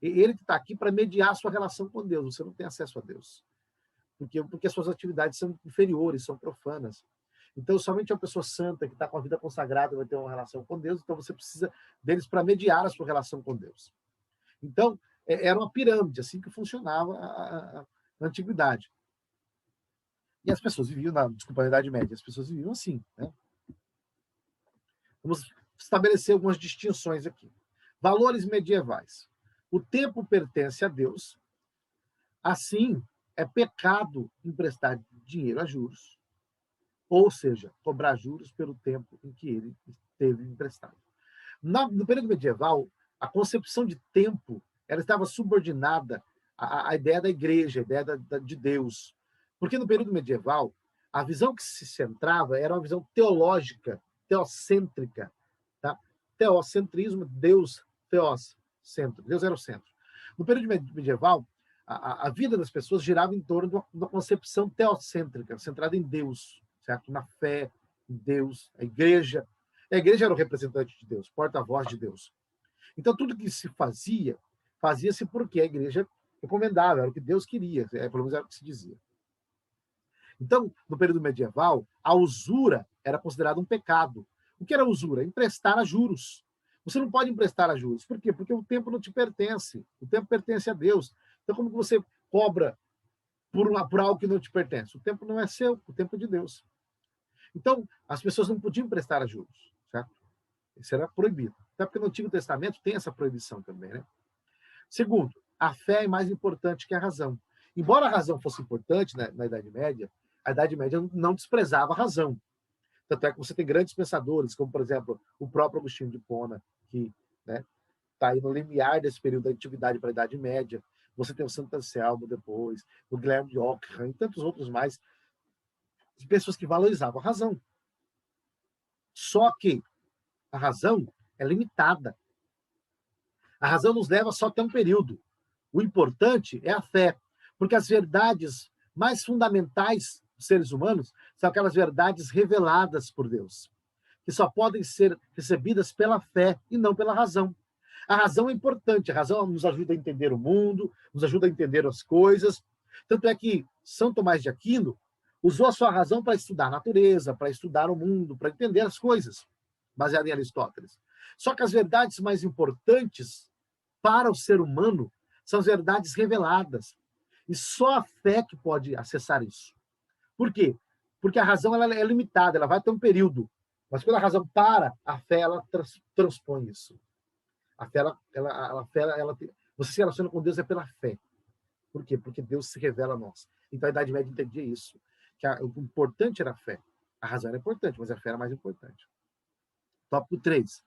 ele que está aqui para mediar a sua relação com Deus, você não tem acesso a Deus. Porque as suas atividades são inferiores, são profanas. Então, somente uma pessoa santa que está com a vida consagrada vai ter uma relação com Deus, então você precisa deles para mediar a sua relação com Deus. Então, era uma pirâmide, assim que funcionava a antiguidade. E as pessoas viviam, na Idade Média, as pessoas viviam assim, né? Vamos estabelecer algumas distinções aqui. Valores medievais. O tempo pertence a Deus, assim, é pecado emprestar dinheiro a juros, ou seja, cobrar juros pelo tempo em que ele teve emprestado. No período medieval, a concepção de tempo ela estava subordinada à ideia da igreja, à ideia de Deus. Porque no período medieval, a visão que se centrava era uma visão teológica, teocêntrica. Tá? Teocentrismo, Deus, teos, centro. Deus era o centro. No período medieval, A vida das pessoas girava em torno de uma concepção teocêntrica, centrada em Deus, certo? Na fé em Deus, a igreja. A igreja era o representante de Deus, porta-voz de Deus. Então, tudo que se fazia, fazia-se porque a igreja recomendava, era o que Deus queria, pelo menos era o que se dizia. Então, no período medieval, a usura era considerada um pecado. O que era usura? Emprestar a juros. Você não pode emprestar a juros. Por quê? Porque o tempo não te pertence. O tempo pertence a Deus. Então, como que você cobra por algo que não te pertence? O tempo não é seu, o tempo é de Deus. Então, as pessoas não podiam emprestar a juros, certo? Isso era proibido. Até porque no Antigo Testamento tem essa proibição também, né? Segundo, a fé é mais importante que a razão. Embora a razão fosse importante na Idade Média, a Idade Média não desprezava a razão. Tanto é que você tem grandes pensadores, como, por exemplo, o próprio Agostinho de Hipona, que está aí no limiar desse período da Antiguidade para a Idade Média. Você tem o Santo Anselmo depois, o Guilherme de Ockham e tantos outros mais, de pessoas que valorizavam a razão. Só que a razão é limitada. A razão nos leva só até um período. O importante é a fé, porque as verdades mais fundamentais dos seres humanos são aquelas verdades reveladas por Deus, que só podem ser recebidas pela fé e não pela razão. A razão é importante, a razão nos ajuda a entender o mundo, nos ajuda a entender as coisas. Tanto é que São Tomás de Aquino usou a sua razão para estudar a natureza, para estudar o mundo, para entender as coisas, baseado em Aristóteles. Só que as verdades mais importantes para o ser humano são as verdades reveladas. E só a fé que pode acessar isso. Por quê? Porque a razão ela é limitada, ela vai ter um período. Mas quando a razão para, a fé ela transpõe isso. A fé, você se relaciona com Deus é pela fé. Por quê? Porque Deus se revela a nós. Então a Idade Média entendia isso. Que o importante era a fé. A razão era importante, mas a fé era mais importante. Tópico 3.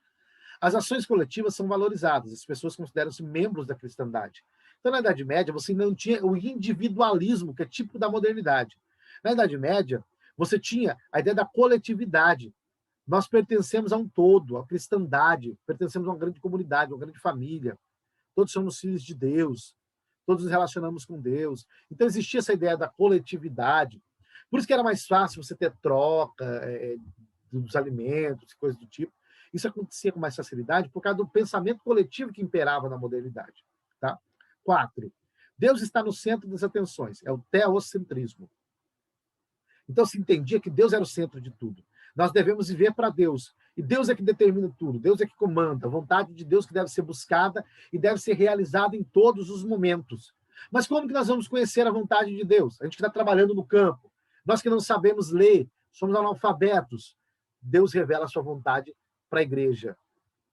As ações coletivas são valorizadas. As pessoas consideram-se membros da cristandade. Então, na Idade Média, você não tinha o individualismo, que é típico da modernidade. Na Idade Média, você tinha a ideia da coletividade. Nós pertencemos a um todo, à cristandade, pertencemos a uma grande comunidade, uma grande família. Todos somos filhos de Deus, todos nos relacionamos com Deus. Então, existia essa ideia da coletividade. Por isso que era mais fácil você ter troca dos alimentos, coisas do tipo. Isso acontecia com mais facilidade por causa do pensamento coletivo que imperava na modernidade. Tá? 4. Deus está no centro das atenções. É o teocentrismo. Então, se entendia que Deus era o centro de tudo. Nós devemos viver para Deus. E Deus é que determina tudo. Deus é que comanda. A vontade de Deus que deve ser buscada e deve ser realizada em todos os momentos. Mas como que nós vamos conhecer a vontade de Deus? A gente que está trabalhando no campo. Nós que não sabemos ler, somos analfabetos. Deus revela a sua vontade para a igreja.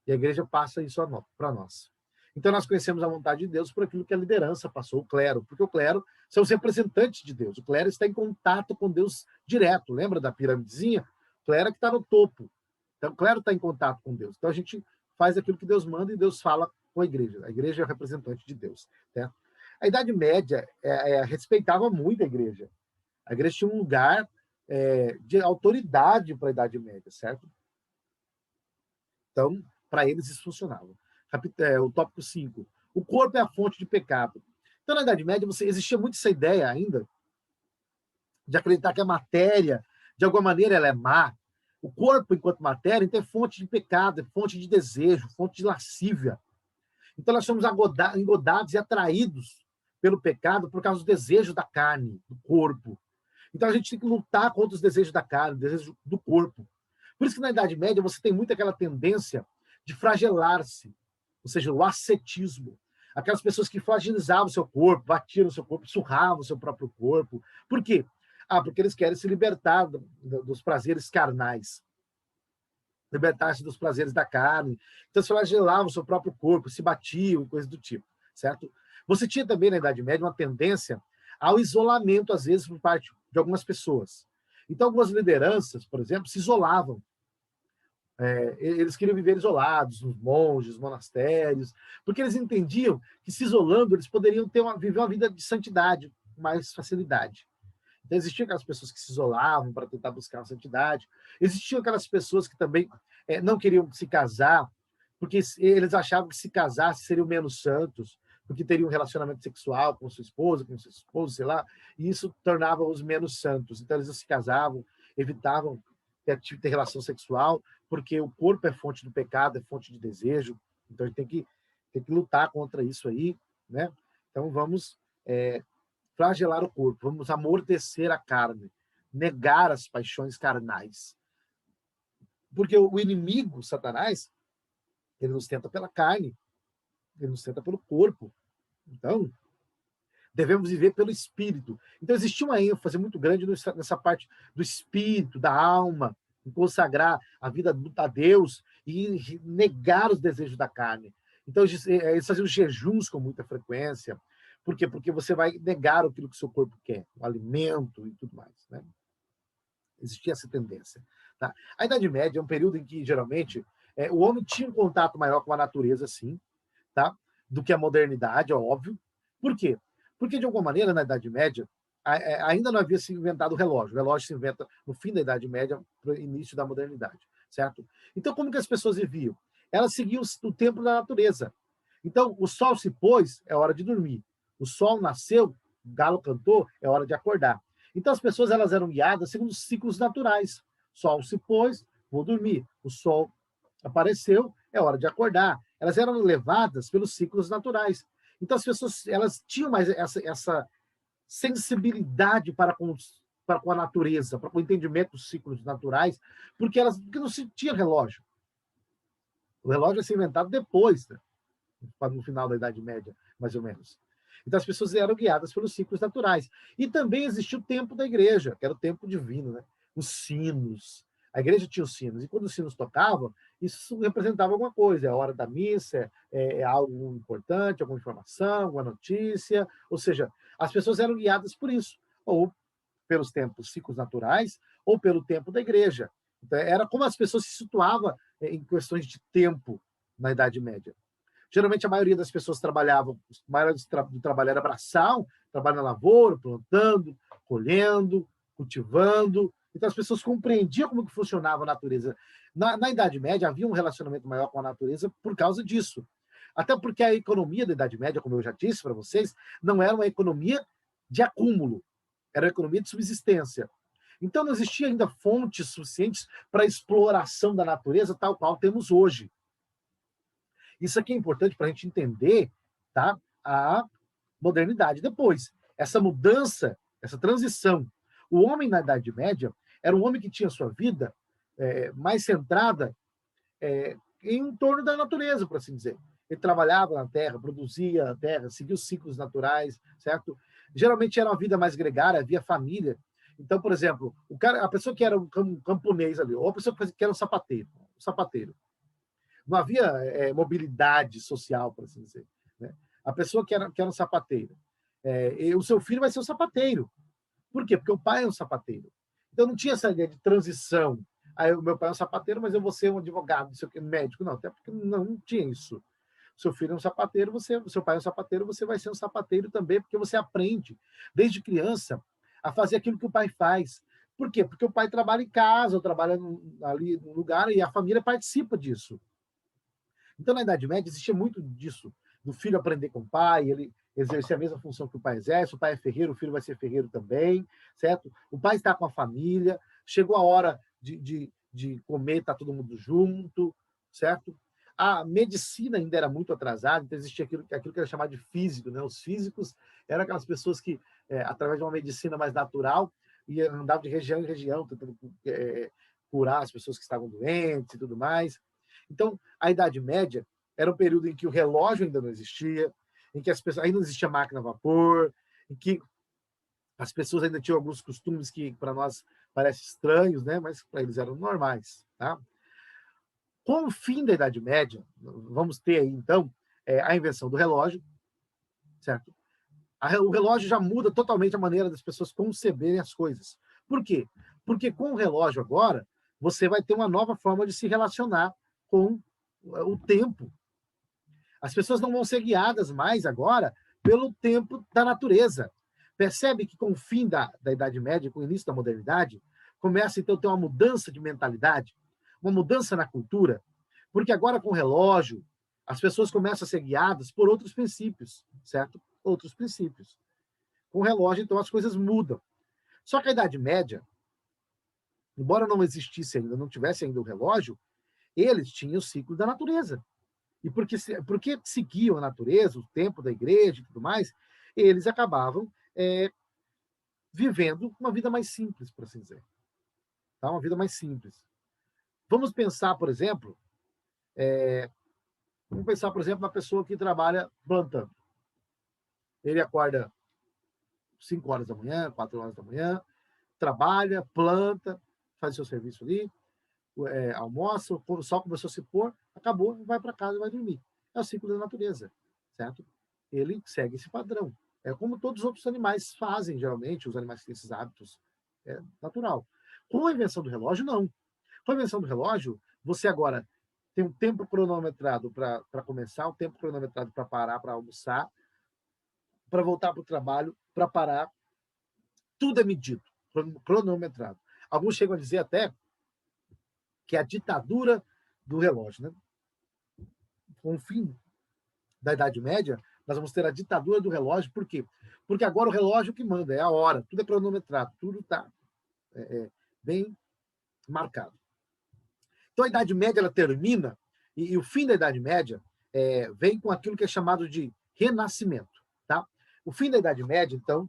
E a igreja passa isso para nós. Então, nós conhecemos a vontade de Deus por aquilo que a liderança passou, o clero, porque o clero são os representantes de Deus. O clero está em contato com Deus direto. Lembra da piramidezinha? O clero é que está no topo. Então, o clero está em contato com Deus. Então, a gente faz aquilo que Deus manda e Deus fala com a igreja. A igreja é o representante de Deus. Certo? A Idade Média respeitava muito a igreja. A igreja tinha um lugar de autoridade para a Idade Média, certo? Então, para eles isso funcionava. O tópico 5. O corpo é a fonte de pecado. Então, na Idade Média, existia muito essa ideia ainda de acreditar que a matéria, de alguma maneira, ela é má. O corpo, enquanto matéria, então é fonte de pecado, é fonte de desejo, fonte de lascívia. Então, nós somos engodados e atraídos pelo pecado por causa do desejo da carne, do corpo. Então, a gente tem que lutar contra os desejos da carne, os desejos do corpo. Por isso que na Idade Média você tem muito aquela tendência de flagelar-se, ou seja, o ascetismo. Aquelas pessoas que flagelizavam o seu corpo, batiam no seu corpo, surravam o seu próprio corpo. Por quê? Porque eles querem se libertar dos prazeres carnais. Libertar-se dos prazeres da carne. Então, se flagelavam o seu próprio corpo, se batiam, coisas do tipo, certo? Você tinha também, na Idade Média, uma tendência ao isolamento, às vezes, por parte de algumas pessoas. Então, algumas lideranças, por exemplo, se isolavam. Eles queriam viver isolados, nos monges, monastérios, porque eles entendiam que, se isolando, eles poderiam viver uma vida de santidade com mais facilidade. Então, existiam aquelas pessoas que se isolavam para tentar buscar a santidade. Existiam aquelas pessoas que também não queriam se casar, porque eles achavam que se casasse seriam menos santos, porque teriam um relacionamento sexual com sua esposa, com seu esposo, sei lá, e isso tornava-os menos santos. Então, eles se casavam, evitavam ter relação sexual, porque o corpo é fonte do pecado, é fonte de desejo. Então, a gente tem que lutar contra isso aí, né? Então, vamos flagelar o corpo, vamos amortecer a carne, negar as paixões carnais. Porque o inimigo, Satanás, ele nos tenta pela carne, ele nos tenta pelo corpo. Então, devemos viver pelo espírito. Então, existia uma ênfase muito grande nessa parte do espírito, da alma, em consagrar a vida a Deus e negar os desejos da carne. Então, eles faziam jejuns com muita frequência. Por quê? Porque você vai negar aquilo que o seu corpo quer, o alimento e tudo mais, né? Existia essa tendência. Tá? A Idade Média é um período em que, geralmente, o homem tinha um contato maior com a natureza, sim, tá? Do que a modernidade, é óbvio. Por quê? Porque, de alguma maneira, na Idade Média, ainda não havia se inventado o relógio. O relógio se inventa no fim da Idade Média, para o início da modernidade, certo? Então, como que as pessoas viviam? Elas seguiam o tempo da natureza. Então, o sol se pôs, é hora de dormir. O sol nasceu, o galo cantou, é hora de acordar. Então, as pessoas elas eram guiadas segundo os ciclos naturais. O sol se pôs, vou dormir. O sol apareceu, é hora de acordar. Elas eram levadas pelos ciclos naturais. Então, as pessoas elas tinham mais essa sensibilidade para com a natureza, para com o entendimento dos ciclos naturais, porque não se tinha relógio. O relógio vai ser inventado depois, né? No final da Idade Média, mais ou menos. Então, as pessoas eram guiadas pelos ciclos naturais. E também existia o tempo da igreja, que era o tempo divino, né? Os sinos. A igreja tinha os sinos. E quando os sinos tocavam, isso representava alguma coisa. É a hora da missa, é algo importante, alguma informação, alguma notícia. Ou seja, as pessoas eram guiadas por isso. Ou pelos ciclos naturais, ou pelo tempo da igreja. Então, era como as pessoas se situavam em questões de tempo na Idade Média. Geralmente, a maioria das pessoas trabalhavam, a maioria do trabalho era braçal, trabalho na lavoura, plantando, colhendo, cultivando. Então, as pessoas compreendiam como que funcionava a natureza. Na Idade Média, havia um relacionamento maior com a natureza por causa disso. Até porque a economia da Idade Média, como eu já disse para vocês, não era uma economia de acúmulo, era uma economia de subsistência. Então, não existia ainda fontes suficientes para a exploração da natureza tal qual temos hoje. Isso aqui é importante para a gente entender, tá, a modernidade. Depois, essa mudança, essa transição. O homem na Idade Média era um homem que tinha sua vida mais centrada em torno da natureza, por assim dizer. Ele trabalhava na terra, produzia a terra, seguia os ciclos naturais, certo? Geralmente era uma vida mais gregária, havia família. Então, por exemplo, a pessoa que era um camponês ali, ou a pessoa que era um sapateiro. Não havia mobilidade social, por assim dizer. Né? A pessoa que era um sapateiro, o seu filho vai ser um sapateiro. Por quê? Porque o pai é um sapateiro. Então não tinha essa ideia de transição. Aí o meu pai é um sapateiro, mas eu vou ser um advogado, não sei o que, médico. Não, até porque não tinha isso. Seu filho é um sapateiro, seu pai é um sapateiro, você vai ser um sapateiro também, porque você aprende, desde criança, a fazer aquilo que o pai faz. Por quê? Porque o pai trabalha em casa, ou trabalha ali no lugar, e a família participa disso. Então, na Idade Média, existia muito disso, do filho aprender com o pai, ele exercer a mesma função que o pai exerce, o pai é ferreiro, o filho vai ser ferreiro também, certo? O pai está com a família, chegou a hora de comer, está todo mundo junto, certo? A medicina ainda era muito atrasada, então existia aquilo que era chamado de físico, né? Os físicos eram aquelas pessoas que, através de uma medicina mais natural, andavam de região em região, tentando curar as pessoas que estavam doentes e tudo mais. Então, a Idade Média era um período em que o relógio ainda não existia, em que as pessoas ainda não existia máquina a vapor, em que as pessoas ainda tinham alguns costumes que para nós parecem estranhos, né? Mas para eles eram normais. Tá? Com o fim da Idade Média, vamos ter aí, então, a invenção do relógio, certo? O relógio já muda totalmente a maneira das pessoas conceberem as coisas. Por quê? Porque com o relógio agora, você vai ter uma nova forma de se relacionar com o tempo. As pessoas não vão ser guiadas mais agora pelo tempo da natureza. Percebe que com o fim da Idade Média, com o início da modernidade, começa então a ter uma mudança de mentalidade, uma mudança na cultura, porque agora com o relógio, As pessoas começam a ser guiadas por outros princípios, certo? Outros princípios. Com o relógio, então, as coisas mudam. Só que a Idade Média, embora não existisse ainda, não tivesse ainda o relógio, eles tinham o ciclo da natureza. E porque seguiam a natureza, o tempo da igreja e tudo mais, eles acabavam vivendo uma vida mais simples, por assim dizer. Tá? Uma vida mais simples. Vamos pensar, por exemplo, uma pessoa que trabalha plantando. Ele acorda 5 horas da manhã, 4 horas da manhã, trabalha, planta, faz seu serviço ali, almoça, o sol começou a se pôr, acabou, vai para casa e vai dormir. É o ciclo da natureza, certo? Ele segue esse padrão. É como todos os outros animais fazem, geralmente, os animais que têm esses hábitos. É natural. Com a invenção do relógio, não. Com a invenção do relógio, você agora tem um tempo cronometrado para começar, um tempo cronometrado para parar, para almoçar, para voltar para o trabalho, para parar. Tudo é medido, cronometrado. Alguns chegam a dizer até que é a ditadura do relógio. Né? Com o fim da Idade Média, nós vamos ter a ditadura do relógio. Por quê? Porque agora o relógio que manda, é a hora, tudo é cronometrado, tudo está bem marcado. Então a Idade Média ela termina, e o fim da Idade Média vem com aquilo que é chamado de Renascimento. Tá? O fim da Idade Média, então,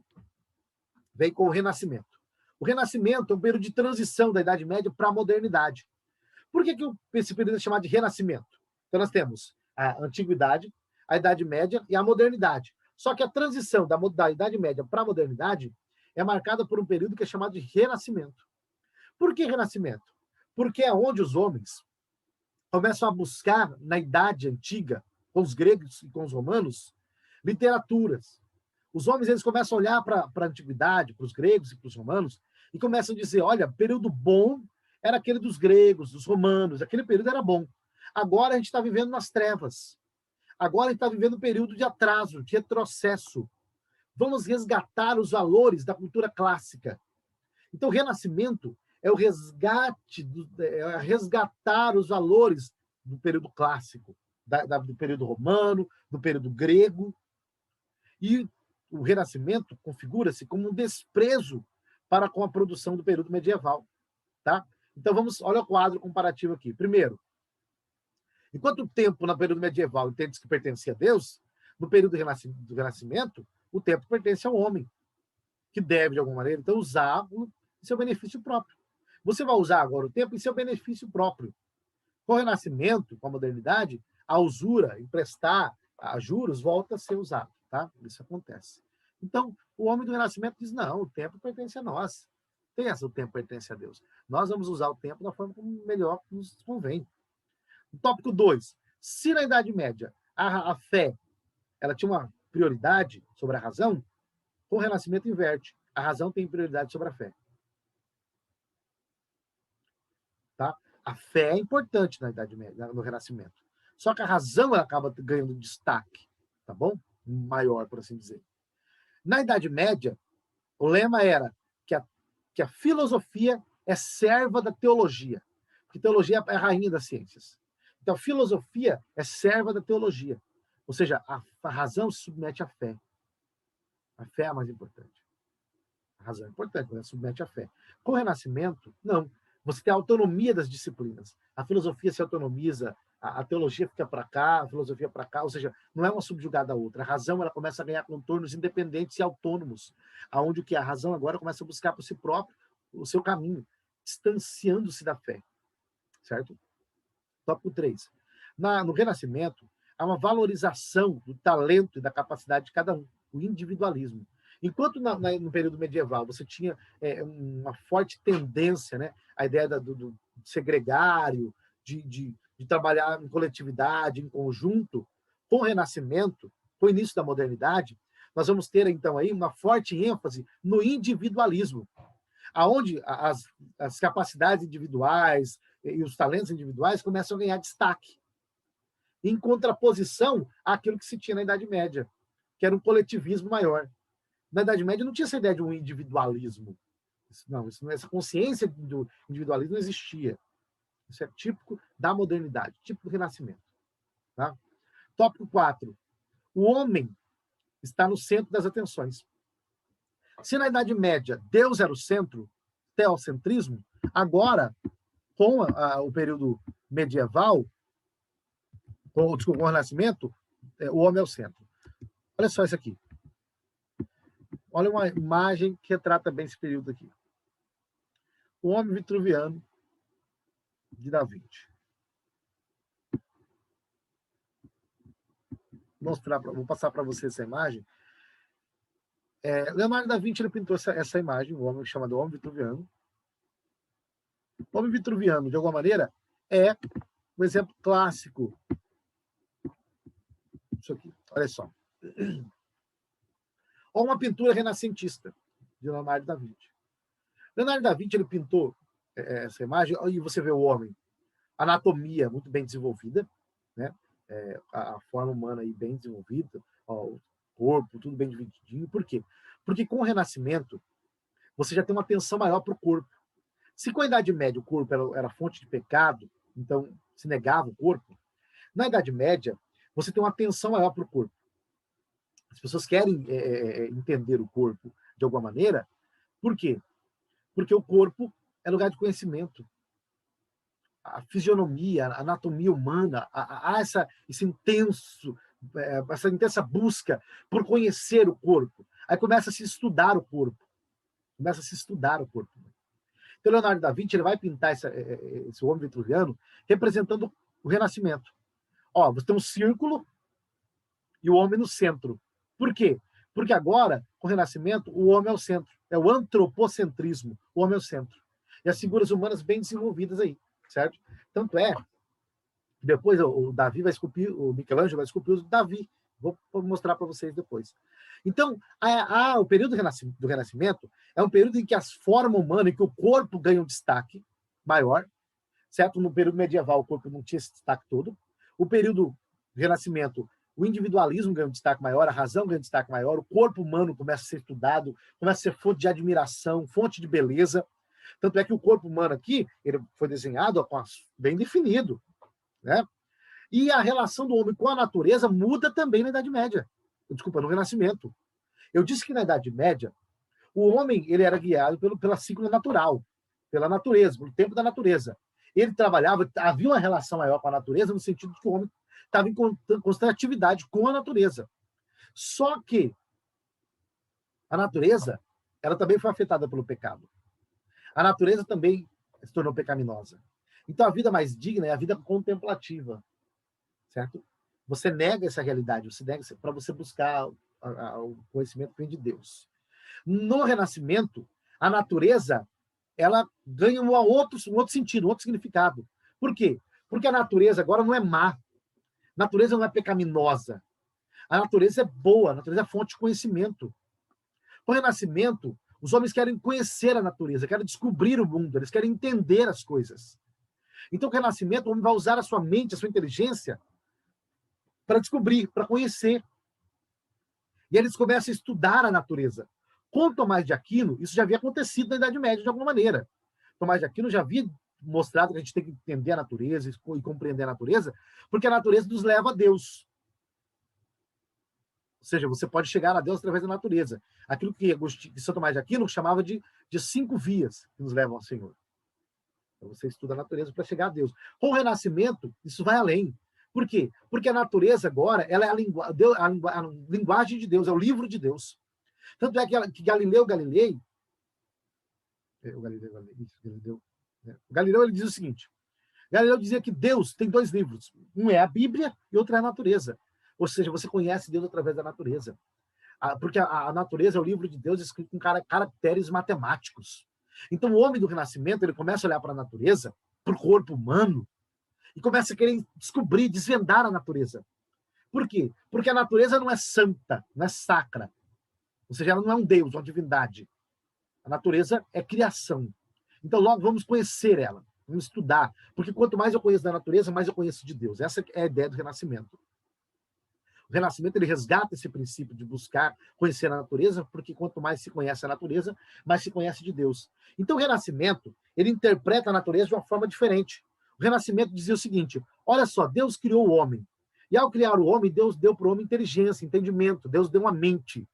vem com o Renascimento. O Renascimento é um período de transição da Idade Média para a modernidade. Por que esse período é chamado de Renascimento? Então nós temos a Antiguidade, a Idade Média e a Modernidade. Só que a transição da Idade Média para a Modernidade é marcada por um período que é chamado de Renascimento. Por que Renascimento? Porque é onde os homens começam a buscar, na Idade Antiga, com os gregos e com os romanos, literaturas. Os homens eles começam a olhar para a Antiguidade, para os gregos e para os romanos, e começam a dizer, olha, período bom era aquele dos gregos, dos romanos, aquele período era bom. Agora a gente está vivendo nas trevas. Agora a gente está vivendo um período de atraso, de retrocesso. Vamos resgatar os valores da cultura clássica. Então, o Renascimento é o resgate, é resgatar os valores do período clássico, do período romano, do período grego. E o Renascimento configura-se como um desprezo para com a produção do período medieval. Tá? Então, olha o quadro comparativo aqui. Primeiro, enquanto o tempo no período medieval entende que pertencia a Deus, no período do Renascimento, o tempo pertence ao homem, que deve, de alguma maneira, então, usá-lo em seu benefício próprio. Você vai usar agora o tempo em seu benefício próprio. Com o Renascimento, com a modernidade, a usura, emprestar a juros, volta a ser usado. Tá? Isso acontece. Então, o homem do Renascimento diz, não, o tempo pertence a nós. O tempo pertence a Deus. Nós vamos usar o tempo da forma como melhor nos convém. Tópico 2. Se na Idade Média a fé ela tinha uma prioridade sobre a razão, com o Renascimento inverte. A razão tem prioridade sobre a fé. Tá? A fé é importante na Idade Média, no Renascimento. Só que a razão ela acaba ganhando destaque, tá bom? Maior, por assim dizer. Na Idade Média, o lema era que a filosofia é serva da teologia, porque teologia é a rainha das ciências. Então, a filosofia é serva da teologia. Ou seja, a razão se submete à fé. A fé é a mais importante. A razão é importante, mas ela submete à fé. Com o Renascimento, não. Você tem a autonomia das disciplinas. A filosofia se autonomiza, a teologia fica para cá, a filosofia para cá, ou seja, não é uma subjugada à outra. A razão ela começa a ganhar contornos independentes e autônomos, aonde o que a razão agora começa a buscar por si próprio o seu caminho, distanciando-se da fé. Certo? Tópico 3. No Renascimento, há uma valorização do talento e da capacidade de cada um, o individualismo. Enquanto no período medieval você tinha uma forte tendência, né, a ideia do segregário, de trabalhar em coletividade, em conjunto, com o Renascimento, com o início da modernidade, nós vamos ter então aí uma forte ênfase no individualismo, aonde as capacidades individuais e os talentos individuais começam a ganhar destaque, em contraposição àquilo que se tinha na Idade Média, que era um coletivismo maior. Na Idade Média não tinha essa ideia de um individualismo. Essa consciência do individualismo não existia. Isso é típico da modernidade, típico do Renascimento. Tá? Tópico 4. O homem está no centro das atenções. Se na Idade Média Deus era o centro, teocentrismo, agora, com o período medieval, com o Renascimento, o homem é o centro. Olha só isso aqui. Olha uma imagem que retrata bem esse período aqui. O homem vitruviano de Da Vinci. Vou passar para você essa imagem. Leonardo da Vinci ele pintou essa imagem, o homem chamado Homem Vitruviano. O Homem Vitruviano, de alguma maneira, é um exemplo clássico. Isso aqui, olha só. Ou uma pintura renascentista de Leonardo da Vinci. Leonardo da Vinci ele pintou essa imagem e você vê o homem, anatomia muito bem desenvolvida, né? A forma humana aí bem desenvolvida, o corpo tudo bem divididinho. Por quê? Porque com o Renascimento você já tem uma atenção maior para o corpo. Se com a Idade Média o corpo era fonte de pecado, então se negava o corpo, na Idade Média você tem uma atenção maior para o corpo. As pessoas querem entender o corpo de alguma maneira. Por quê? Porque o corpo é lugar de conhecimento. A fisionomia, a anatomia humana, há essa intensa busca por conhecer o corpo. Aí começa a se estudar o corpo. Então, Leonardo da Vinci ele vai pintar esse homem vitruviano representando o Renascimento. Você tem um círculo e o homem no centro. Por quê? Porque agora, com o Renascimento, o homem é o centro. É o antropocentrismo. O homem é o centro. E as figuras humanas bem desenvolvidas aí, certo? Tanto é que depois o Davi vai esculpir, o Michelangelo vai esculpir o Davi. Vou mostrar para vocês depois. Então, o período do Renascimento é um período em que as formas humanas, em que o corpo ganha um destaque maior, certo? No período medieval, o corpo não tinha esse destaque todo. O período do Renascimento, o individualismo ganha um destaque maior, a razão ganha um destaque maior, o corpo humano começa a ser estudado, começa a ser fonte de admiração, fonte de beleza. Tanto é que o corpo humano aqui, ele foi desenhado bem definido, né? E a relação do homem com a natureza muda também na Idade Média. Desculpa, no Renascimento. Eu disse que na Idade Média, o homem ele era guiado pela ciclo natural, pela natureza, pelo tempo da natureza. Ele trabalhava, havia uma relação maior com a natureza, no sentido de que o homem estava em constante atividade com a natureza. Só que a natureza, ela também foi afetada pelo pecado. A natureza também se tornou pecaminosa. Então a vida mais digna é a vida contemplativa, certo? Você nega essa realidade, você nega para você buscar o conhecimento que vem de Deus. No Renascimento, a natureza ela ganha um outro sentido, um outro significado. Por quê? Porque a natureza agora não é má. A natureza não é pecaminosa. A natureza é boa, a natureza é fonte de conhecimento. Com o Renascimento, os homens querem conhecer a natureza, querem descobrir o mundo, eles querem entender as coisas. Então, com o Renascimento, o homem vai usar a sua mente, a sua inteligência para descobrir, para conhecer. E eles começam a estudar a natureza. Com Tomás de Aquino, isso já havia acontecido na Idade Média, de alguma maneira. Tomás de Aquino já havia mostrado que a gente tem que entender a natureza e compreender a natureza, porque a natureza nos leva a Deus. Ou seja, você pode chegar a Deus através da natureza. Aquilo que São Tomás de Aquino chamava de 5 vias que nos levam ao Senhor. Então, você estuda a natureza para chegar a Deus. Com o Renascimento, isso vai além. Por quê? Porque a natureza agora ela é a linguagem de Deus, é o livro de Deus. Tanto é que Galileu ele diz o seguinte: Galileu dizia que Deus tem 2 livros. Um é a Bíblia e outro é a natureza. Ou seja, você conhece Deus através da natureza. Porque a natureza é o livro de Deus escrito com caracteres matemáticos. Então, o homem do Renascimento ele começa a olhar para a natureza, para o corpo humano, e começa a querer descobrir, desvendar a natureza. Por quê? Porque a natureza não é santa, não é sacra. Ou seja, ela não é um Deus, uma divindade. A natureza é criação. Então, logo, vamos conhecer ela, vamos estudar. Porque quanto mais eu conheço da natureza, mais eu conheço de Deus. Essa é a ideia do Renascimento. O Renascimento ele resgata esse princípio de buscar conhecer a natureza, porque quanto mais se conhece a natureza, mais se conhece de Deus. Então, o Renascimento ele interpreta a natureza de uma forma diferente. O Renascimento dizia o seguinte: olha só, Deus criou o homem. E ao criar o homem, Deus deu para o homem inteligência, entendimento, Deus deu uma mente.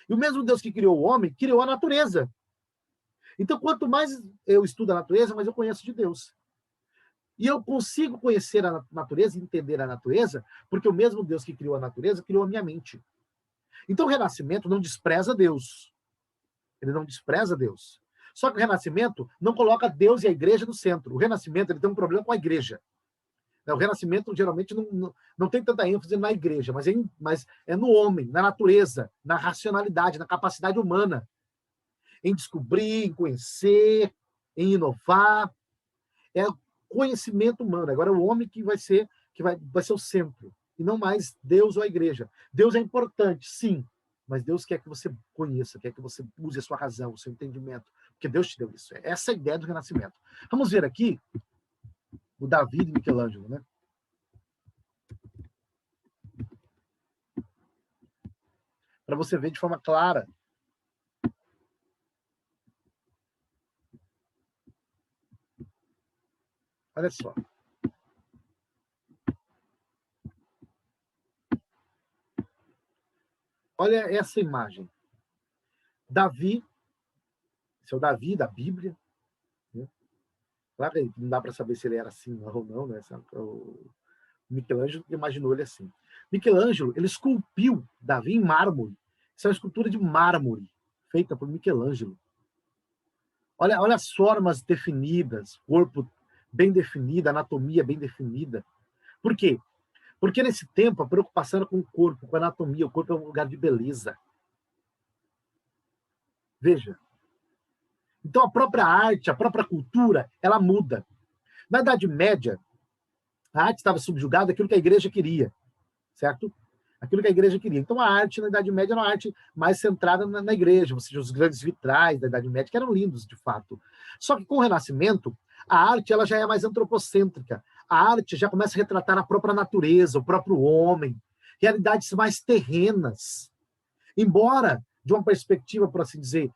E o mesmo Deus que criou o homem, criou a natureza. Então, quanto mais eu estudo a natureza, mais eu conheço de Deus. E eu consigo conhecer a natureza, entender a natureza, porque o mesmo Deus que criou a natureza, criou a minha mente. Então, o Renascimento não despreza Deus. Ele não despreza Deus. Só que o Renascimento não coloca Deus e a igreja no centro. O Renascimento ele tem um problema com a igreja. O Renascimento geralmente não tem tanta ênfase na igreja, mas é no homem, na natureza, na racionalidade, na capacidade humana, em descobrir, em conhecer, em inovar. É o conhecimento humano. Agora é o homem que vai ser o centro, e não mais Deus ou a igreja. Deus é importante, sim, mas Deus quer que você conheça, quer que você use a sua razão, o seu entendimento, porque Deus te deu isso. Essa é a ideia do Renascimento. Vamos ver aqui o Davi de Michelangelo, né? Para você ver de forma clara. Olha só. Olha essa imagem. Davi, esse é o Davi da Bíblia. Né? Claro que não dá para saber se ele era assim ou não, né? O Michelangelo imaginou ele assim. Michelangelo, ele esculpiu Davi em mármore. Isso é uma escultura de mármore, feita por Michelangelo. Olha as formas definidas, corpo bem definido, anatomia bem definida. Por quê? Porque nesse tempo a preocupação era com o corpo, com a anatomia. O corpo é um lugar de beleza. Veja. Então a própria arte, a própria cultura, ela muda. Na Idade Média, a arte estava subjugada àquilo que a igreja queria, certo? Aquilo que a igreja queria. Então a arte na Idade Média era uma arte mais centrada na igreja, ou seja, os grandes vitrais da Idade Média, que eram lindos, de fato. Só que com o Renascimento, a arte ela já é mais antropocêntrica. A arte já começa a retratar a própria natureza, o próprio homem, realidades mais terrenas. Embora, de uma perspectiva, por assim dizer,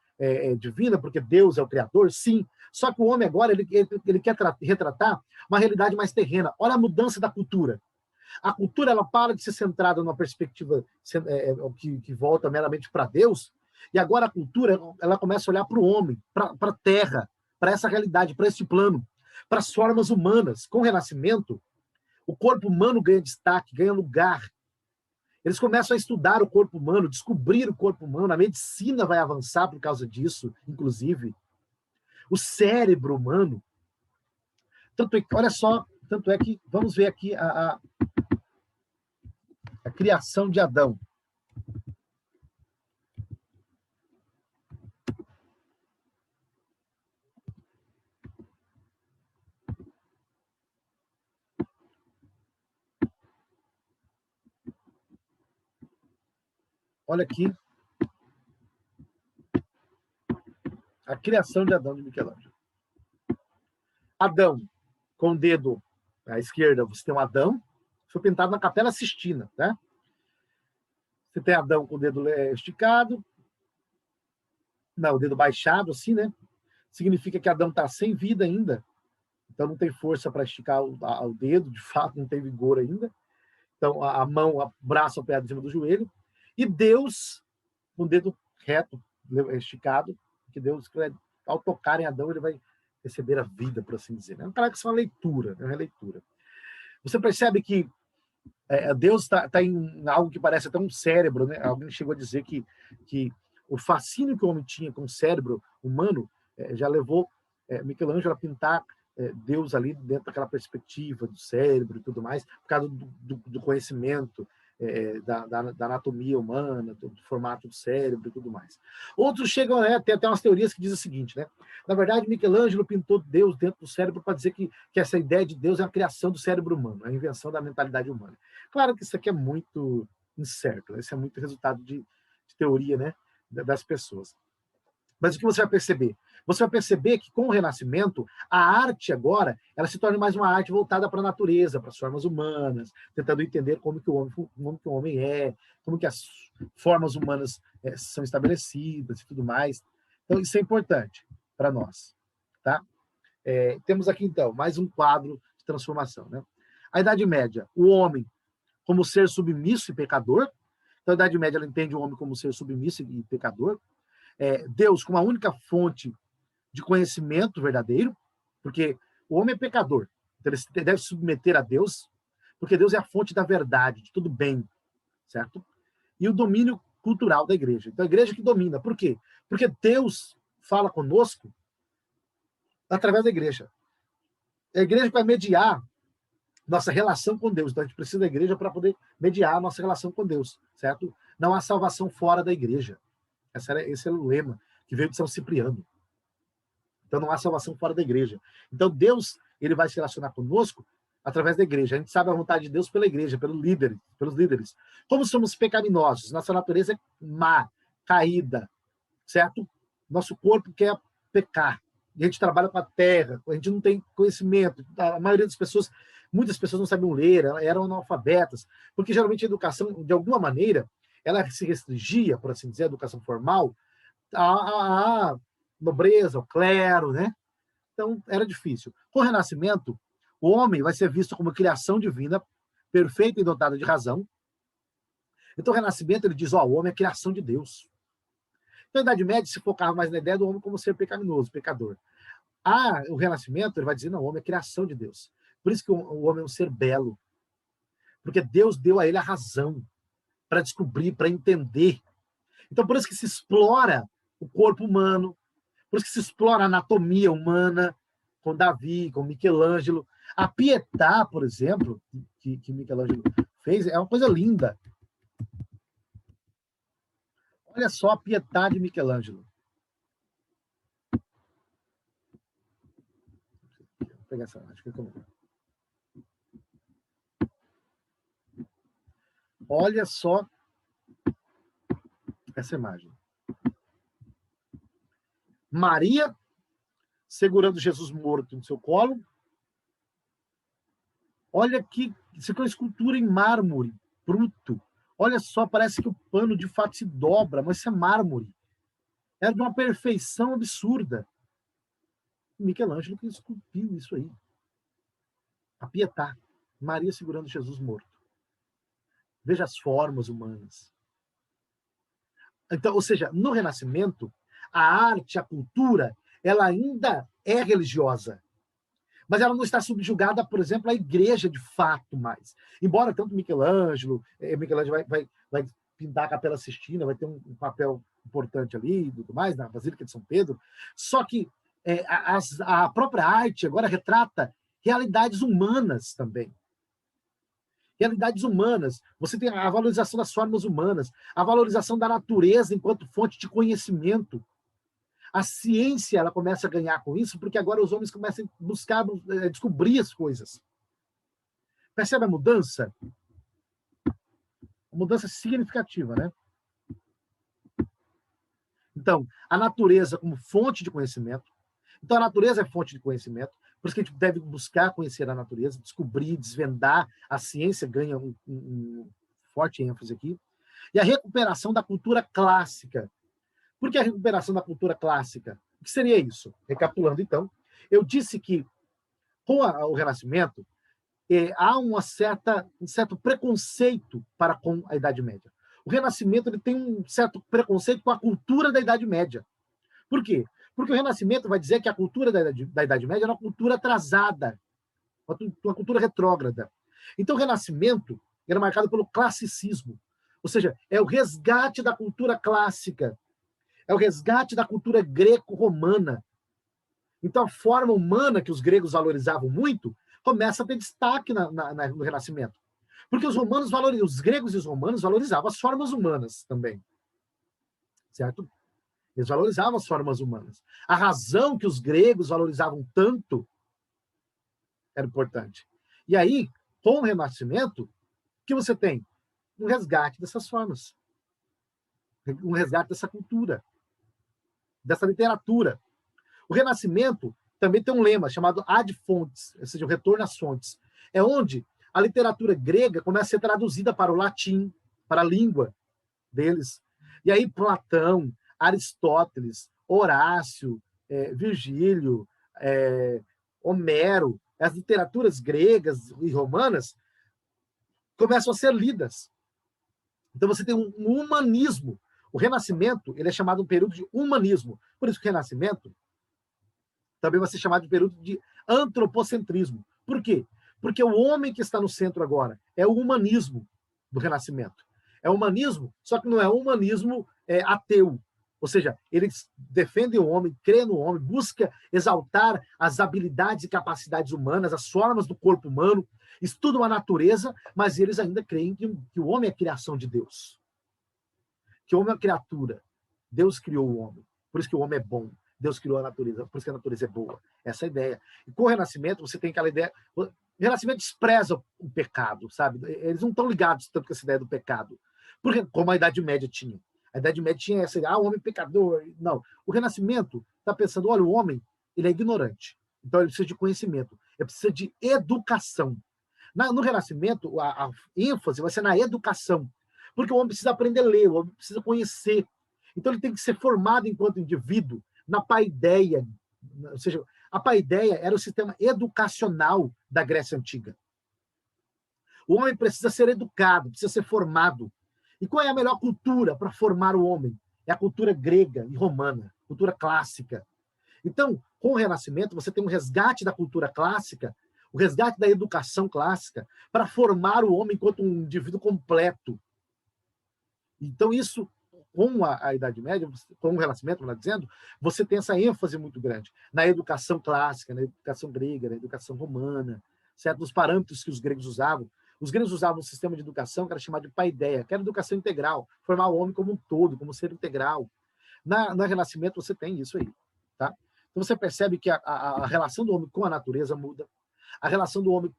divina, porque Deus é o Criador, sim. Só que o homem agora ele quer retratar uma realidade mais terrena. Olha a mudança da cultura. A cultura ela para de ser centrada numa perspectiva que volta meramente para Deus, e agora a cultura ela começa a olhar para o homem, para a terra, para essa realidade, para esse plano, para as formas humanas. Com o Renascimento, o corpo humano ganha destaque, ganha lugar. Eles começam a estudar o corpo humano, descobrir o corpo humano, a medicina vai avançar por causa disso, inclusive. O cérebro humano. Olha só, tanto é que, vamos ver aqui a criação de Adão. Olha aqui a criação de Adão de Michelangelo. Adão, com o dedo à esquerda, você tem um Adão, foi pintado na Capela Sistina, né? Você tem Adão com o dedo esticado, não, o dedo baixado, assim, né? Significa que Adão está sem vida ainda, então não tem força para esticar o dedo, de fato, não tem vigor ainda. Então, a mão, o braço apoiado em cima do joelho. E Deus, com o dedo reto, esticado, que Deus, ao tocar em Adão, ele vai receber a vida, por assim dizer. É uma leitura, é uma releitura. Você percebe que Deus está em algo que parece até um cérebro, né? Alguém chegou a dizer que o fascínio que o homem tinha com o cérebro humano já levou Michelangelo a pintar Deus ali dentro daquela perspectiva do cérebro e tudo mais, por causa do conhecimento da anatomia humana, do formato do cérebro e tudo mais. Outros chegam, tem até umas teorias que dizem o seguinte, né? Na verdade, Michelangelo pintou Deus dentro do cérebro para dizer que essa ideia de Deus é a criação do cérebro humano, a invenção da mentalidade humana. Claro que isso aqui é muito incerto, isso é muito resultado de teoria, né, das pessoas. Mas o que você vai perceber? Você vai perceber que com o Renascimento, a arte agora, ela se torna mais uma arte voltada para a natureza, para as formas humanas, tentando entender como que o homem é, como que as formas humanas são estabelecidas e tudo mais. Então, isso é importante para nós. Tá? Temos aqui, então, mais um quadro de transformação. Né? A Idade Média, o homem como ser submisso e pecador. Então, a Idade Média ela entende o homem como ser submisso e pecador. Deus como a única fonte de conhecimento verdadeiro, porque o homem é pecador. Então, ele deve se submeter a Deus, porque Deus é a fonte da verdade, de tudo bem, certo? E o domínio cultural da igreja. Então, a igreja que domina. Por quê? Porque Deus fala conosco através da igreja. É a igreja que vai mediar nossa relação com Deus. Então, a gente precisa da igreja para poder mediar a nossa relação com Deus, certo? Não há salvação fora da igreja. Esse é o lema que veio de São Cipriano. Então, não há salvação fora da igreja. Então, Deus ele vai se relacionar conosco através da igreja. A gente sabe a vontade de Deus pela igreja, pelos líderes. Como somos pecaminosos, nossa natureza é má, caída, certo? Nosso corpo quer pecar. E a gente trabalha com a terra, a gente não tem conhecimento. A maioria das pessoas, muitas pessoas não sabiam ler, eram analfabetas, porque geralmente a educação, de alguma maneira, ela se restringia, por assim dizer, a educação formal, à nobreza, ao clero, né? Então, era difícil. Com o Renascimento, o homem vai ser visto como criação divina, perfeita e dotada de razão. Então, o Renascimento, ele diz, o homem é criação de Deus. Então, a Idade Média se focava mais na ideia do homem como ser pecaminoso, pecador. O Renascimento, ele vai dizer, não, o homem é criação de Deus. Por isso que o homem é um ser belo. Porque Deus deu a ele a razão para descobrir, para entender. Então, por isso que se explora o corpo humano, por isso que se explora a anatomia humana, com Davi, com Michelangelo. A Pietà, por exemplo, que Michelangelo fez, é uma coisa linda. Olha só a Pietà de Michelangelo. Vou pegar essa, acho que é como... Olha só essa imagem. Maria segurando Jesus morto no seu colo. Olha que isso aqui é uma escultura em mármore bruto. Olha só, parece que o pano de fato se dobra, mas isso é mármore. É de uma perfeição absurda. Michelangelo que esculpiu isso aí. A Pietà, Maria segurando Jesus morto. Veja as formas humanas. Então, ou seja, no Renascimento, a arte, a cultura, ela ainda é religiosa. Mas ela não está subjugada, por exemplo, à igreja de fato mais. Embora tanto Michelangelo vai pintar a Capela Sistina, vai ter um papel importante ali e tudo mais, na Basílica de São Pedro, só que a própria arte agora retrata realidades humanas também. Realidades humanas. Você tem a valorização das formas humanas, a valorização da natureza enquanto fonte de conhecimento. A ciência ela começa a ganhar com isso, porque agora os homens começam a buscar, descobrir as coisas. Percebe a mudança? Uma mudança significativa, né? Então, a natureza como fonte de conhecimento. Então, a natureza é fonte de conhecimento, por isso que a gente deve buscar conhecer a natureza, descobrir, desvendar. A ciência ganha um forte ênfase aqui. E a recuperação da cultura clássica. Por que a recuperação da cultura clássica? O que seria isso? Recapitulando, então, eu disse que com o Renascimento há um certo preconceito para com a Idade Média. O Renascimento ele tem um certo preconceito com a cultura da Idade Média. Por quê? Porque o Renascimento vai dizer que a cultura da Idade Média é uma cultura atrasada, uma cultura retrógrada. Então, o Renascimento era marcado pelo classicismo, ou seja, é o resgate da cultura clássica, é o resgate da cultura greco-romana. Então, a forma humana que os gregos valorizavam muito começa a ter destaque no Renascimento. Porque os gregos e os romanos valorizavam as formas humanas também. Certo? Eles valorizavam as formas humanas. A razão que os gregos valorizavam tanto era importante. E aí, com o Renascimento, o que você tem? Um resgate dessas formas. Um resgate dessa cultura. Dessa literatura. O Renascimento também tem um lema chamado ad fontes, ou seja, o retorno às fontes. É onde a literatura grega começa a ser traduzida para o latim, para a língua deles. E aí Platão, Aristóteles, Horácio, Virgílio, Homero, as literaturas gregas e romanas começam a ser lidas. Então você tem um humanismo. O Renascimento, ele é chamado um período de humanismo. Por isso que o Renascimento também vai ser chamado de período de antropocentrismo. Por quê? Porque o homem que está no centro agora é o humanismo do Renascimento. É o humanismo, só que não é um humanismo ateu. Ou seja, eles defendem o homem, crê no homem, busca exaltar as habilidades e capacidades humanas, as formas do corpo humano, estudam a natureza, mas eles ainda creem que o homem é a criação de Deus. Que o homem é uma criatura. Deus criou o homem. Por isso que o homem é bom. Deus criou a natureza, por isso que a natureza é boa. Essa é a ideia. E com o Renascimento, você tem aquela ideia... O Renascimento despreza o pecado, sabe? Eles não estão ligados tanto com essa ideia do pecado. Porque, como a Idade Média tinha. A Idade Média tinha essa ideia, o homem é pecador. Não. O Renascimento está pensando, olha, o homem, ele é ignorante. Então, ele precisa de conhecimento. Ele precisa de educação. No Renascimento, a ênfase vai ser na educação. Porque o homem precisa aprender a ler, o homem precisa conhecer. Então, ele tem que ser formado enquanto indivíduo na paideia. Ou seja, a paideia era o sistema educacional da Grécia Antiga. O homem precisa ser educado, precisa ser formado. E qual é a melhor cultura para formar o homem? É a cultura grega e romana, cultura clássica. Então, com o Renascimento, você tem um resgate da cultura clássica, o resgate da educação clássica, para formar o homem enquanto um indivíduo completo. Então, isso, com a Idade Média, com o Renascimento, melhor dizendo, você tem essa ênfase muito grande na educação clássica, na educação grega, na educação romana, certo? Nos parâmetros que os gregos usavam. Os gregos usavam um sistema de educação que era chamado de paideia, que era educação integral, formar o homem como um todo, como ser integral. No Renascimento você tem isso aí. Tá? Então você percebe que a relação do homem com a natureza muda, a relação do homem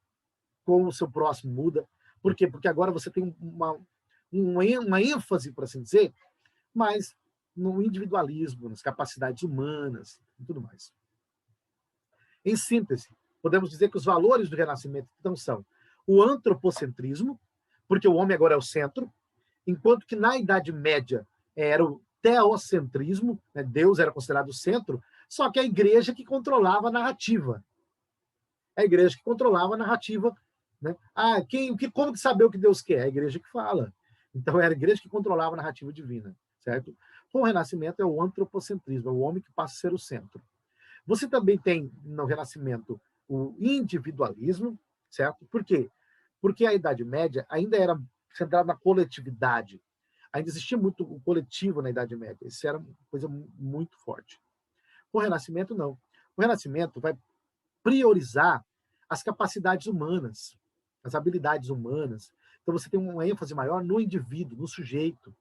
com o seu próximo muda. Por quê? Porque agora você tem uma ênfase, por assim dizer, mas no individualismo, nas capacidades humanas e tudo mais. Em síntese, podemos dizer que os valores do Renascimento então são o antropocentrismo, porque o homem agora é o centro, enquanto que na Idade Média era o teocentrismo, né? Deus era considerado o centro, só que a igreja que controlava a narrativa. A igreja que controlava a narrativa. Né? Como que saber o que Deus quer? A igreja que fala. Então era a igreja que controlava a narrativa divina. Certo? Com o Renascimento é o antropocentrismo, é o homem que passa a ser o centro. Você também tem no Renascimento o individualismo, certo? Por quê? Porque a Idade Média ainda era centrada na coletividade. Ainda existia muito o coletivo na Idade Média. Isso era uma coisa muito forte. O Renascimento, não. O Renascimento vai priorizar as capacidades humanas, as habilidades humanas. Então você tem uma ênfase maior no indivíduo, no sujeito.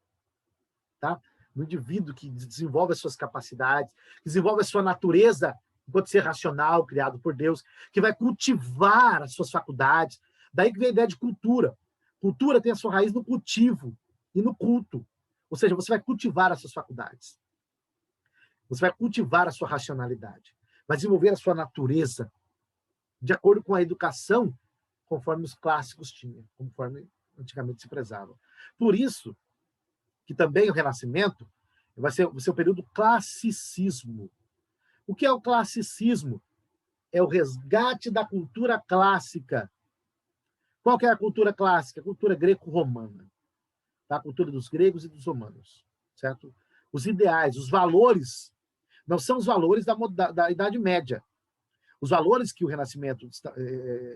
Tá? No indivíduo que desenvolve as suas capacidades, que desenvolve a sua natureza enquanto ser racional, criado por Deus, que vai cultivar as suas faculdades. Daí que vem a ideia de cultura. Cultura tem a sua raiz no cultivo e no culto. Ou seja, você vai cultivar as suas faculdades. Você vai cultivar a sua racionalidade. Vai desenvolver a sua natureza de acordo com a educação conforme os clássicos tinham, conforme antigamente se prezava. Por isso que também o Renascimento vai ser o período classicismo. O que é o classicismo? É o resgate da cultura clássica. Qual que é a cultura clássica? A cultura greco-romana. Tá? A cultura dos gregos e dos romanos. Certo? Os ideais, os valores, não são os valores da Idade Média. Os valores que o Renascimento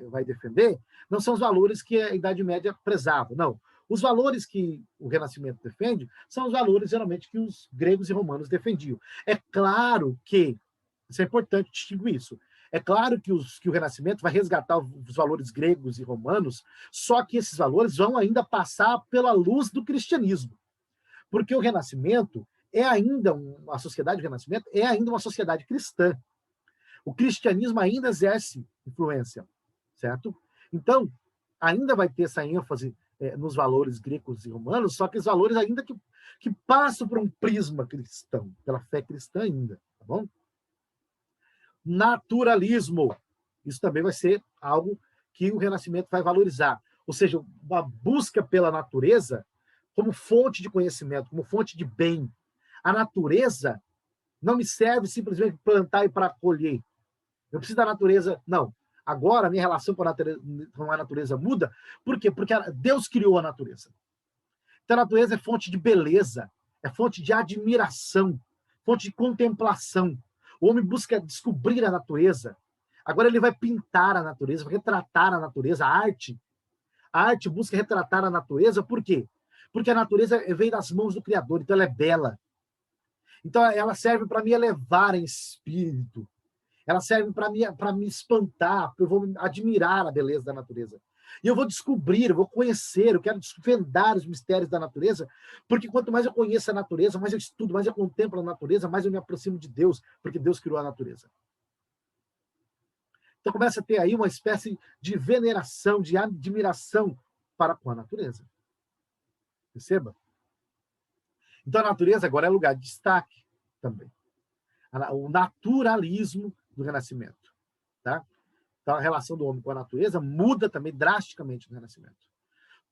vai defender não são os valores que a Idade Média prezava. Não. Os valores que o Renascimento defende são os valores, geralmente, que os gregos e romanos defendiam. É claro que, isso é importante distinguir isso, é claro que o Renascimento vai resgatar os valores gregos e romanos, só que esses valores vão ainda passar pela luz do cristianismo. Porque o Renascimento é ainda, a sociedade do Renascimento é ainda uma sociedade cristã. O cristianismo ainda exerce influência, certo? Então, ainda vai ter essa ênfase nos valores gregos e romanos, só que os valores ainda que passam por um prisma cristão, pela fé cristã ainda, tá bom? Naturalismo. Isso também vai ser algo que o Renascimento vai valorizar. Ou seja, uma busca pela natureza como fonte de conhecimento, como fonte de bem. A natureza não me serve simplesmente para plantar e para colher. Eu preciso da natureza. Não. Agora, a minha relação com a natureza muda. Por quê? Porque Deus criou a natureza. Então, a natureza é fonte de beleza, é fonte de admiração, fonte de contemplação. O homem busca descobrir a natureza. Agora ele vai pintar a natureza, vai retratar a natureza, a arte. A arte busca retratar a natureza, por quê? Porque a natureza vem das mãos do Criador, então ela é bela. Então ela serve para me elevar em espírito. Ela serve para me espantar, eu vou admirar a beleza da natureza. E eu vou descobrir, eu vou conhecer, eu quero desvendar os mistérios da natureza, porque quanto mais eu conheço a natureza, mais eu estudo, mais eu contemplo a natureza, mais eu me aproximo de Deus, porque Deus criou a natureza. Então começa a ter aí uma espécie de veneração, de admiração para com a natureza. Perceba? Então a natureza agora é lugar de destaque também. O naturalismo do Renascimento. Tá? Então a relação do homem com a natureza muda também drasticamente no Renascimento.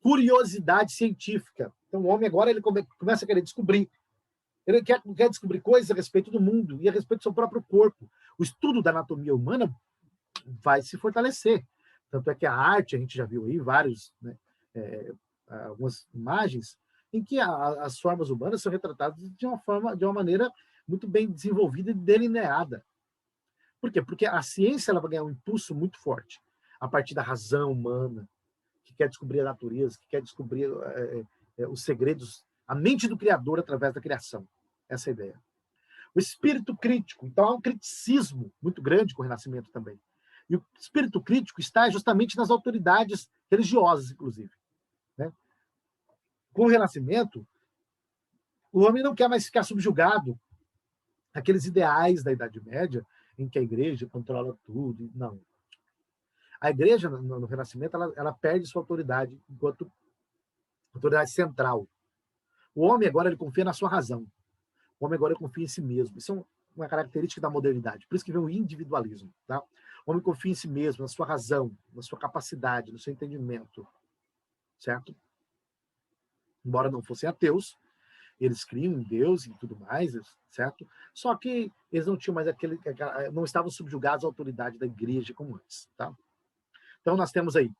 Curiosidade científica. Então o homem agora ele começa a querer descobrir. Ele quer descobrir coisas a respeito do mundo e a respeito do seu próprio corpo. O estudo da anatomia humana vai se fortalecer. Tanto é que a arte, a gente já viu aí vários, né, algumas imagens em que as formas humanas são retratadas de uma maneira muito bem desenvolvida e delineada. Por quê? Porque a ciência ela vai ganhar um impulso muito forte a partir da razão humana, que quer descobrir a natureza, que quer descobrir os segredos, a mente do Criador através da criação. Essa é a ideia. O espírito crítico. Então, há um criticismo muito grande com o Renascimento também. E o espírito crítico está justamente nas autoridades religiosas, inclusive. Né? Com o Renascimento, o homem não quer mais ficar subjugado àqueles ideais da Idade Média, em que a igreja controla tudo. Não. A igreja, no Renascimento, ela perde sua autoridade enquanto autoridade central. O homem agora ele confia na sua razão. O homem agora confia em si mesmo. Isso é uma característica da modernidade. Por isso que vem o individualismo. Tá? O homem confia em si mesmo, na sua razão, na sua capacidade, no seu entendimento. Certo? Embora não fossem ateus, eles criam em Deus e tudo mais, certo? Só que eles não tinham mais não estavam subjugados à autoridade da igreja como antes, tá? Então nós temos aí,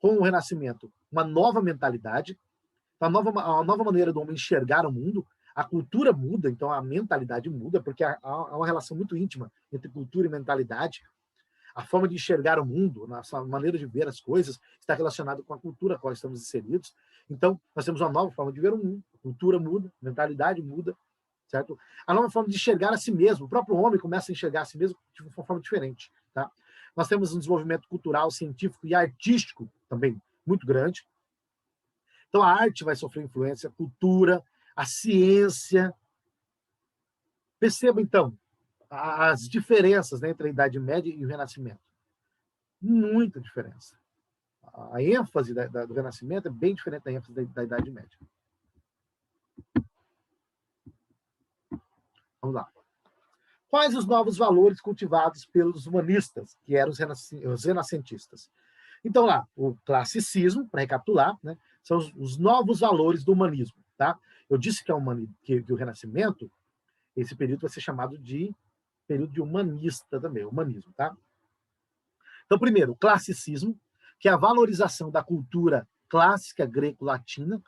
com o Renascimento, uma nova mentalidade, uma nova maneira do homem enxergar o mundo, a cultura muda, então a mentalidade muda, porque há uma relação muito íntima entre cultura e mentalidade. A forma de enxergar o mundo, nossa maneira de ver as coisas, está relacionada com a cultura a qual estamos inseridos. Então, nós temos uma nova forma de ver o mundo, a cultura muda, a mentalidade muda, certo? A nova forma de enxergar a si mesmo, o próprio homem começa a enxergar a si mesmo de uma forma diferente, tá? Nós temos um desenvolvimento cultural, científico e artístico também muito grande. Então, a arte vai sofrer influência, a cultura, a ciência. Perceba, então, as diferenças, né, entre a Idade Média e o Renascimento. Muita diferença. A ênfase do Renascimento é bem diferente da ênfase da Idade Média. Vamos lá. Quais os novos valores cultivados pelos humanistas, que eram os renascentistas? Então, lá, o classicismo, para recapitular, né, são os novos valores do humanismo. Tá? Eu disse que o Renascimento, esse período vai ser chamado de período de humanista também, humanismo. Tá? Então, primeiro, o classicismo, que é a valorização da cultura clássica greco-latina,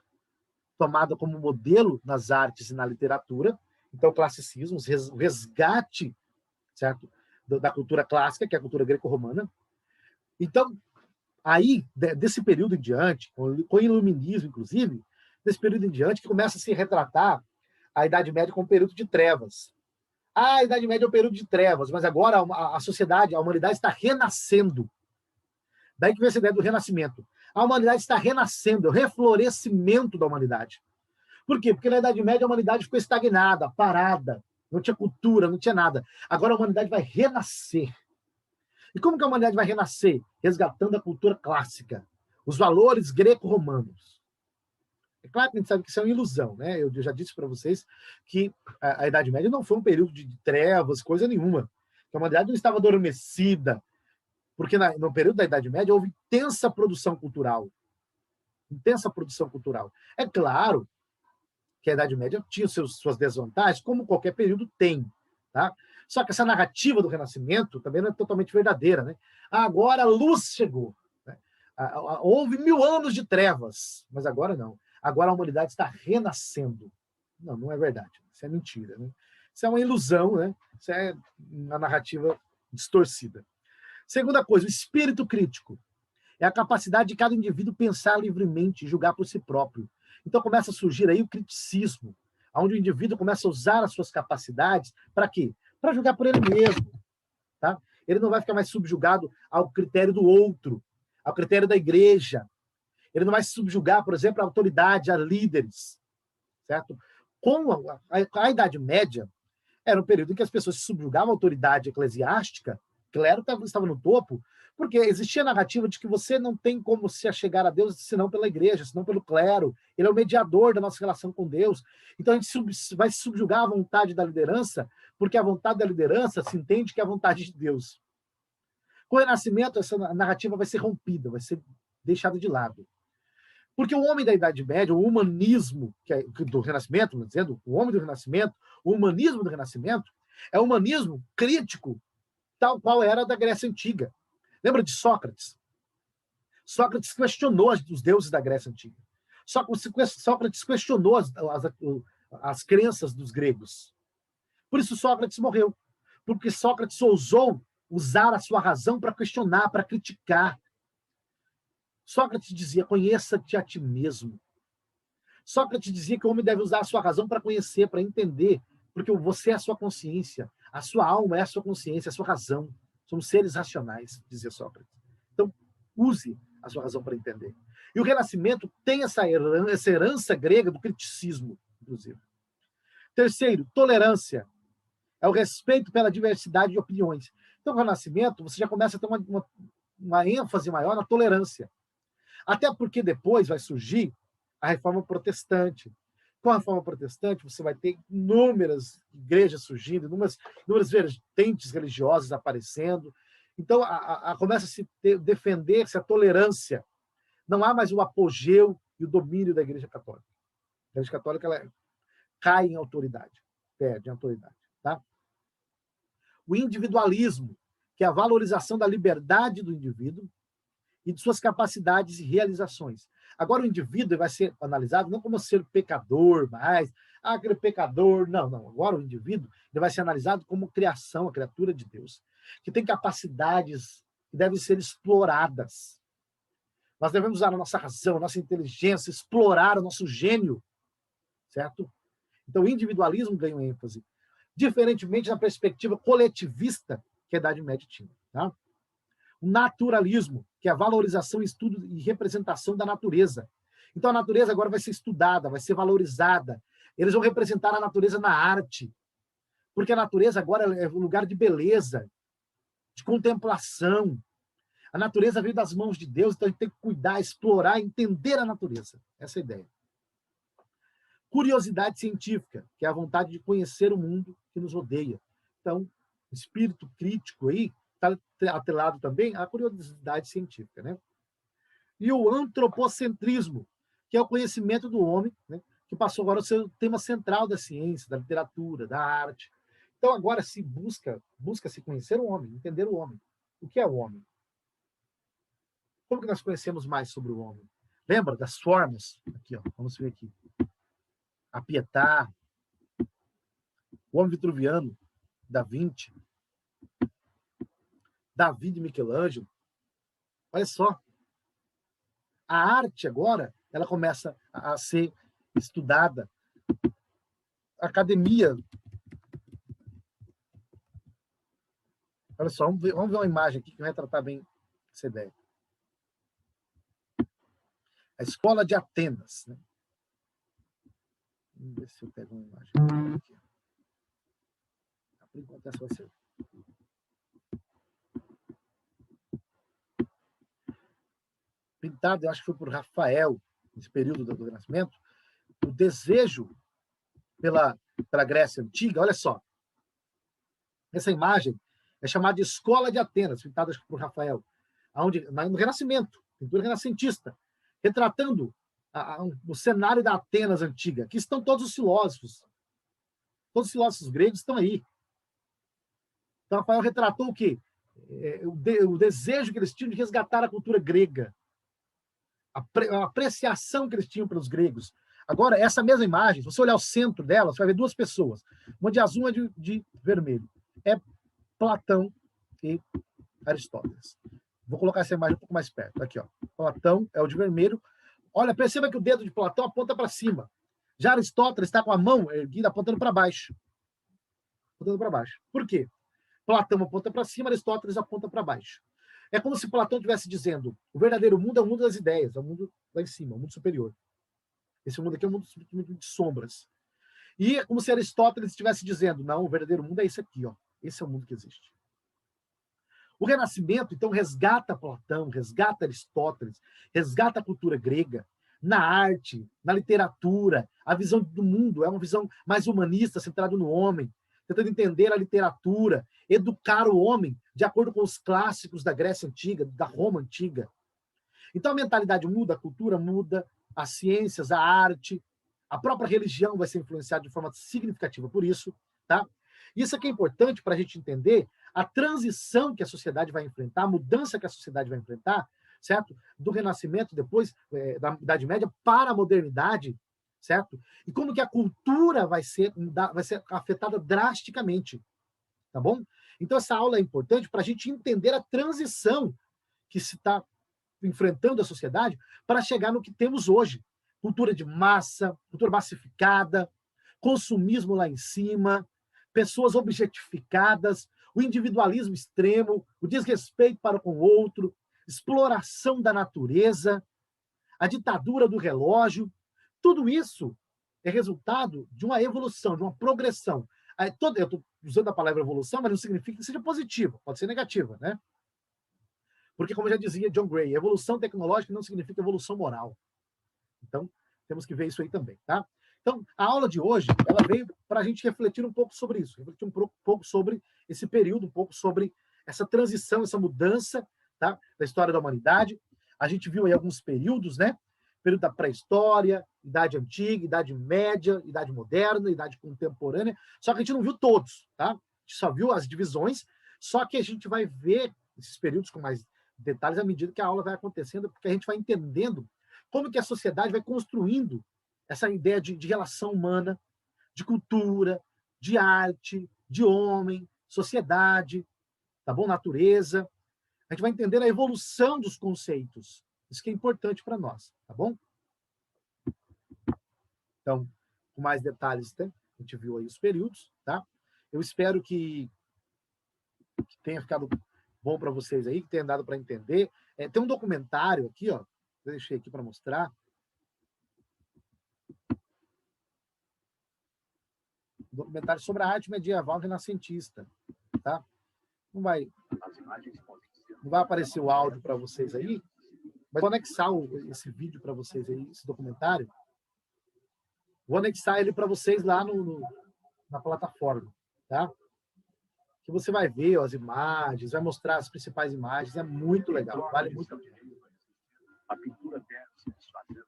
tomada como modelo nas artes e na literatura. Então, o classicismo, o resgate, certo, da cultura clássica, que é a cultura greco-romana. Então, aí, desse período em diante, com o iluminismo, inclusive, desse período em diante, que começa a se retratar a Idade Média como um período de trevas. A Idade Média é um período de trevas, mas agora a sociedade, a humanidade está renascendo. Daí que vem essa ideia do renascimento. A humanidade está renascendo, é o reflorescimento da humanidade. Por quê? Porque na Idade Média a humanidade ficou estagnada, parada, não tinha cultura, não tinha nada. Agora a humanidade vai renascer. E como que a humanidade vai renascer? Resgatando a cultura clássica, os valores greco-romanos. É claro que a gente sabe que isso é uma ilusão, né? Eu já disse para vocês que a Idade Média não foi um período de trevas, coisa nenhuma. A humanidade não estava adormecida, porque no período da Idade Média houve intensa produção cultural. Intensa produção cultural. É claro que a Idade Média tinha suas desvantagens, como qualquer período tem. Tá? Só que essa narrativa do Renascimento também não é totalmente verdadeira, né? Agora a luz chegou. Né? Houve 1000 anos de trevas, mas agora não. Agora a humanidade está renascendo. Não, não é verdade. Isso é mentira. Né? Isso é uma ilusão, né? Isso é uma narrativa distorcida. Segunda coisa, o espírito crítico. É a capacidade de cada indivíduo pensar livremente e julgar por si próprio. Então começa a surgir aí o criticismo, onde o indivíduo começa a usar as suas capacidades para quê? Para julgar por ele mesmo. Tá? Ele não vai ficar mais subjugado ao critério do outro, ao critério da igreja. Ele não vai se subjugar, por exemplo, à autoridade, a líderes. Certo? Com a Idade Média, era um período em que as pessoas se subjugavam à autoridade eclesiástica, o clero estava no topo, porque existia a narrativa de que você não tem como se achegar a Deus senão pela igreja, senão pelo clero. Ele é o mediador da nossa relação com Deus. Então a gente vai se subjugar à vontade da liderança, porque a vontade da liderança se entende que é a vontade de Deus. Com o Renascimento, essa narrativa vai ser rompida, vai ser deixada de lado. Porque o homem da Idade Média, o humanismo do Renascimento, dizendo, o homem do Renascimento, o humanismo do Renascimento, é um humanismo crítico, tal qual era da Grécia Antiga. Lembra de Sócrates? Sócrates questionou os deuses da Grécia Antiga. Sócrates questionou as crenças dos gregos. Por isso Sócrates morreu. Porque Sócrates ousou usar a sua razão para questionar, para criticar. Sócrates dizia, conheça-te a ti mesmo. Sócrates dizia que o homem deve usar a sua razão para conhecer, para entender, porque você é a sua consciência, a sua alma é a sua consciência, a sua razão. Somos seres racionais, dizia Sócrates. Então, use a sua razão para entender. E o Renascimento tem essa herança grega do criticismo, inclusive. Terceiro, tolerância. É o respeito pela diversidade de opiniões. Então, o Renascimento, você já começa a ter uma ênfase maior na tolerância. Até porque depois vai surgir a Reforma Protestante. Com a Reforma Protestante, você vai ter inúmeras igrejas surgindo, inúmeras vertentes religiosas aparecendo. Então, começa a se defender-se a tolerância. Não há mais o apogeu e o domínio da Igreja Católica. A Igreja Católica ela cai em autoridade, perde em autoridade. Tá? O individualismo, que é a valorização da liberdade do indivíduo e de suas capacidades e realizações. Agora o indivíduo vai ser analisado não como ser pecador, mas aquele pecador, não. Agora o indivíduo ele vai ser analisado como criação, a criatura de Deus, que tem capacidades que devem ser exploradas. Nós devemos usar a nossa razão, a nossa inteligência, explorar o nosso gênio, certo? Então o individualismo ganha ênfase, diferentemente da perspectiva coletivista que a Idade Média tinha. Tá? O naturalismo, que é a valorização, estudo e representação da natureza. Então a natureza agora vai ser estudada, vai ser valorizada. Eles vão representar a natureza na arte, porque a natureza agora é um lugar de beleza, de contemplação. A natureza veio das mãos de Deus, então a gente tem que cuidar, explorar, entender a natureza. Essa é a ideia. Curiosidade científica, que é a vontade de conhecer o mundo que nos rodeia. Então, o espírito crítico aí está atrelado também à curiosidade científica. Né? E o antropocentrismo, que é o conhecimento do homem, né? Que passou agora a ser o tema central da ciência, da literatura, da arte. Então, agora se busca-se conhecer o homem, entender o homem. O que é o homem? Como que nós conhecemos mais sobre o homem? Lembra das formas? Aqui, ó, vamos ver aqui. A Pietà, o homem vitruviano, Da Vinci, Davi de Michelangelo. Olha só. A arte agora, ela começa a ser estudada. A academia. Olha só, vamos ver uma imagem aqui que vai retratar bem essa ideia. A Escola de Atenas. Né? Vamos ver se eu pego uma imagem aqui. Por enquanto, essa vai ser. Pintado, eu acho que foi por Rafael, nesse período do Renascimento, o desejo pela Grécia Antiga. Olha só. Essa imagem é chamada de Escola de Atenas, pintada por Rafael, no Renascimento, pintura renascentista, retratando o cenário da Atenas antiga. Aqui estão todos os filósofos. Todos os filósofos gregos estão aí. Então, Rafael retratou o quê? O desejo que eles tinham de resgatar a cultura grega, a apreciação que eles tinham pelos gregos. Agora, essa mesma imagem, se você olhar o centro dela, você vai ver duas pessoas, uma de azul e uma de vermelho. É Platão e Aristóteles. Vou colocar essa imagem um pouco mais perto. Aqui, ó. Platão é o de vermelho. Olha, perceba que o dedo de Platão aponta para cima. Já Aristóteles está com a mão erguida apontando para baixo. Apontando para baixo. Por quê? Platão aponta para cima, Aristóteles aponta para baixo. É como se Platão estivesse dizendo: o verdadeiro mundo é o mundo das ideias, é o mundo lá em cima, o mundo superior. Esse mundo aqui é um mundo de sombras. E é como se Aristóteles estivesse dizendo: não, o verdadeiro mundo é esse aqui, ó. Esse é o mundo que existe. O Renascimento, então, resgata Platão, resgata Aristóteles, resgata a cultura grega, na arte, na literatura. A visão do mundo é uma visão mais humanista, centrada no homem, tentando entender a literatura, educar o homem de acordo com os clássicos da Grécia Antiga, da Roma Antiga. Então, a mentalidade muda, a cultura muda, as ciências, a arte, a própria religião vai ser influenciada de forma significativa por isso, tá? Isso aqui é importante para a gente entender a transição que a sociedade vai enfrentar, a mudança que a sociedade vai enfrentar, certo? Do Renascimento, depois da Idade Média, para a modernidade, certo? E como que a cultura vai ser afetada drasticamente, tá bom? Então, essa aula é importante para a gente entender a transição que se está enfrentando a sociedade para chegar no que temos hoje. Cultura de massa, cultura massificada, consumismo lá em cima, pessoas objetificadas, o individualismo extremo, o desrespeito para com o outro, exploração da natureza, a ditadura do relógio. Tudo isso é resultado de uma evolução, de uma progressão. Eu estou usando a palavra evolução, mas não significa que seja positiva, pode ser negativa, né? Porque, como já dizia John Gray, evolução tecnológica não significa evolução moral. Então, temos que ver isso aí também, tá? Então, a aula de hoje, ela veio para a gente refletir um pouco sobre isso, refletir um pouco sobre esse período, um pouco sobre essa transição, essa mudança, tá? Da história da humanidade. A gente viu aí alguns períodos, né? Período da pré-história, Idade Antiga, Idade Média, Idade Moderna, Idade Contemporânea, só que a gente não viu todos, tá? A gente só viu as divisões, só que a gente vai ver esses períodos com mais detalhes à medida que a aula vai acontecendo, porque a gente vai entendendo como que a sociedade vai construindo essa ideia de relação humana, de cultura, de arte, de homem, sociedade, tá bom? Natureza. A gente vai entender a evolução dos conceitos. Isso que é importante para nós, tá bom? Então, com mais detalhes, né? A gente viu aí os períodos, tá? Eu espero que tenha ficado bom para vocês aí, que tenha dado para entender. Tem um documentário aqui, ó, eu deixei aqui para mostrar. Um documentário sobre a arte medieval renascentista, tá? Não vai aparecer o áudio para vocês aí, mas vou anexar esse vídeo para vocês aí, esse documentário. Vou anexar ele para vocês lá na plataforma, tá? Que você vai ver ó, as imagens, vai mostrar as principais imagens, é muito legal, vale muito a pena. A pintura deve se desfazer.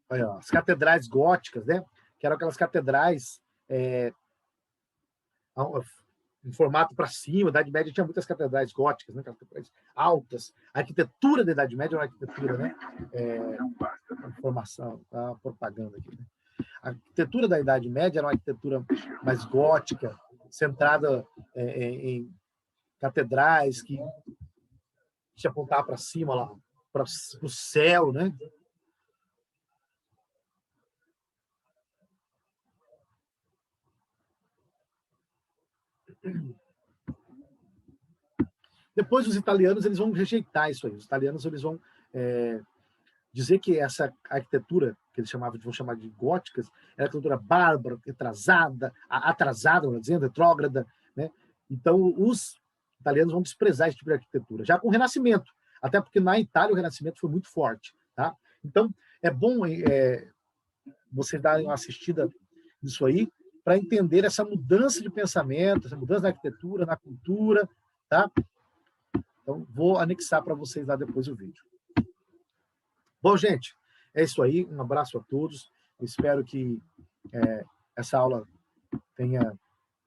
Olha, as catedrais góticas, né? Que eram aquelas catedrais em formato para cima. A Idade Média tinha muitas catedrais góticas, né? Catedrais altas. A arquitetura da Idade Média é uma arquitetura, né? Informação, a propaganda aqui. Né? A arquitetura da Idade Média era uma arquitetura mais gótica, centrada em catedrais que se apontavam para cima, lá, para o céu, né? Depois os italianos eles vão rejeitar isso aí. Os italianos eles vão dizer que essa arquitetura que eles vão chamar de góticas era arquitetura bárbara, atrasada, vamos dizer, retrógrada, né? Então os italianos vão desprezar esse tipo de arquitetura. Já com o Renascimento, até porque na Itália o Renascimento foi muito forte, tá? Então é bom vocês darem uma assistida nisso aí, para entender essa mudança de pensamento, essa mudança na arquitetura, na cultura, tá? Então, vou anexar para vocês lá depois o vídeo. Bom, gente, é isso aí. Um abraço a todos. Eu espero que essa aula tenha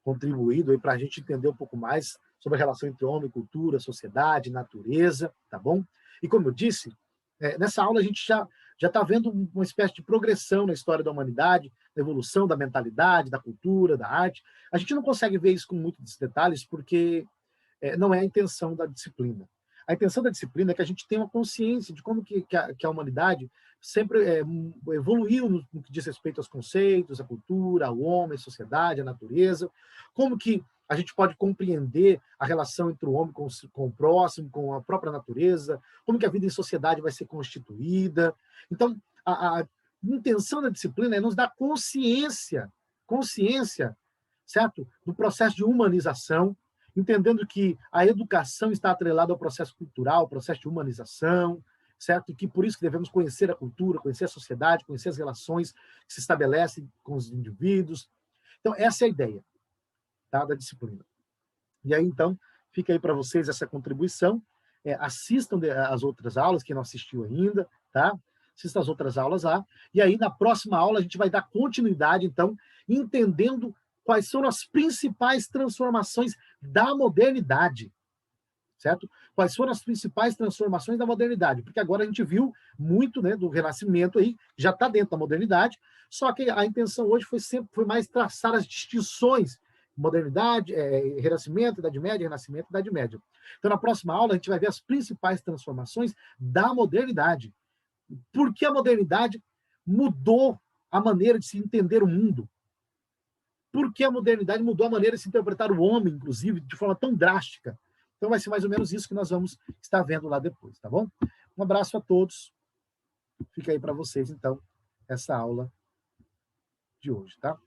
contribuído para a gente entender um pouco mais sobre a relação entre homem, cultura, sociedade, natureza, tá bom? E como eu disse, nessa aula a gente já está vendo uma espécie de progressão na história da humanidade, da evolução da mentalidade, da cultura, da arte. A gente não consegue ver isso com muitos detalhes porque não é a intenção da disciplina. A intenção da disciplina é que a gente tenha uma consciência de como que a humanidade sempre evoluiu no que diz respeito aos conceitos, à cultura, ao homem, à sociedade, à natureza, como que a gente pode compreender a relação entre o homem com o próximo, com a própria natureza, como que a vida em sociedade vai ser constituída. Então, a intenção da disciplina é nos dar consciência, certo? Do processo de humanização, entendendo que a educação está atrelada ao processo cultural, ao processo de humanização, certo? E que por isso que devemos conhecer a cultura, conhecer a sociedade, conhecer as relações que se estabelecem com os indivíduos. Então, essa é a ideia, tá, da disciplina. E aí, então, fica aí para vocês essa contribuição. Assistam as outras aulas, quem não assistiu ainda, tá? Assista as outras aulas lá. E aí, na próxima aula, a gente vai dar continuidade, então, entendendo quais são as principais transformações da modernidade, certo? Quais foram as principais transformações da modernidade? Porque agora a gente viu muito, né, do Renascimento aí, já está dentro da modernidade, só que a intenção hoje foi mais traçar as distinções, modernidade, Renascimento, Idade Média, Renascimento, Idade Média. Então, na próxima aula, a gente vai ver as principais transformações da modernidade. Por que a modernidade mudou a maneira de se entender o mundo? Porque a modernidade mudou a maneira de se interpretar o homem, inclusive, de forma tão drástica. Então vai ser mais ou menos isso que nós vamos estar vendo lá depois, tá bom? Um abraço a todos. Fica aí para vocês, então, essa aula de hoje, tá?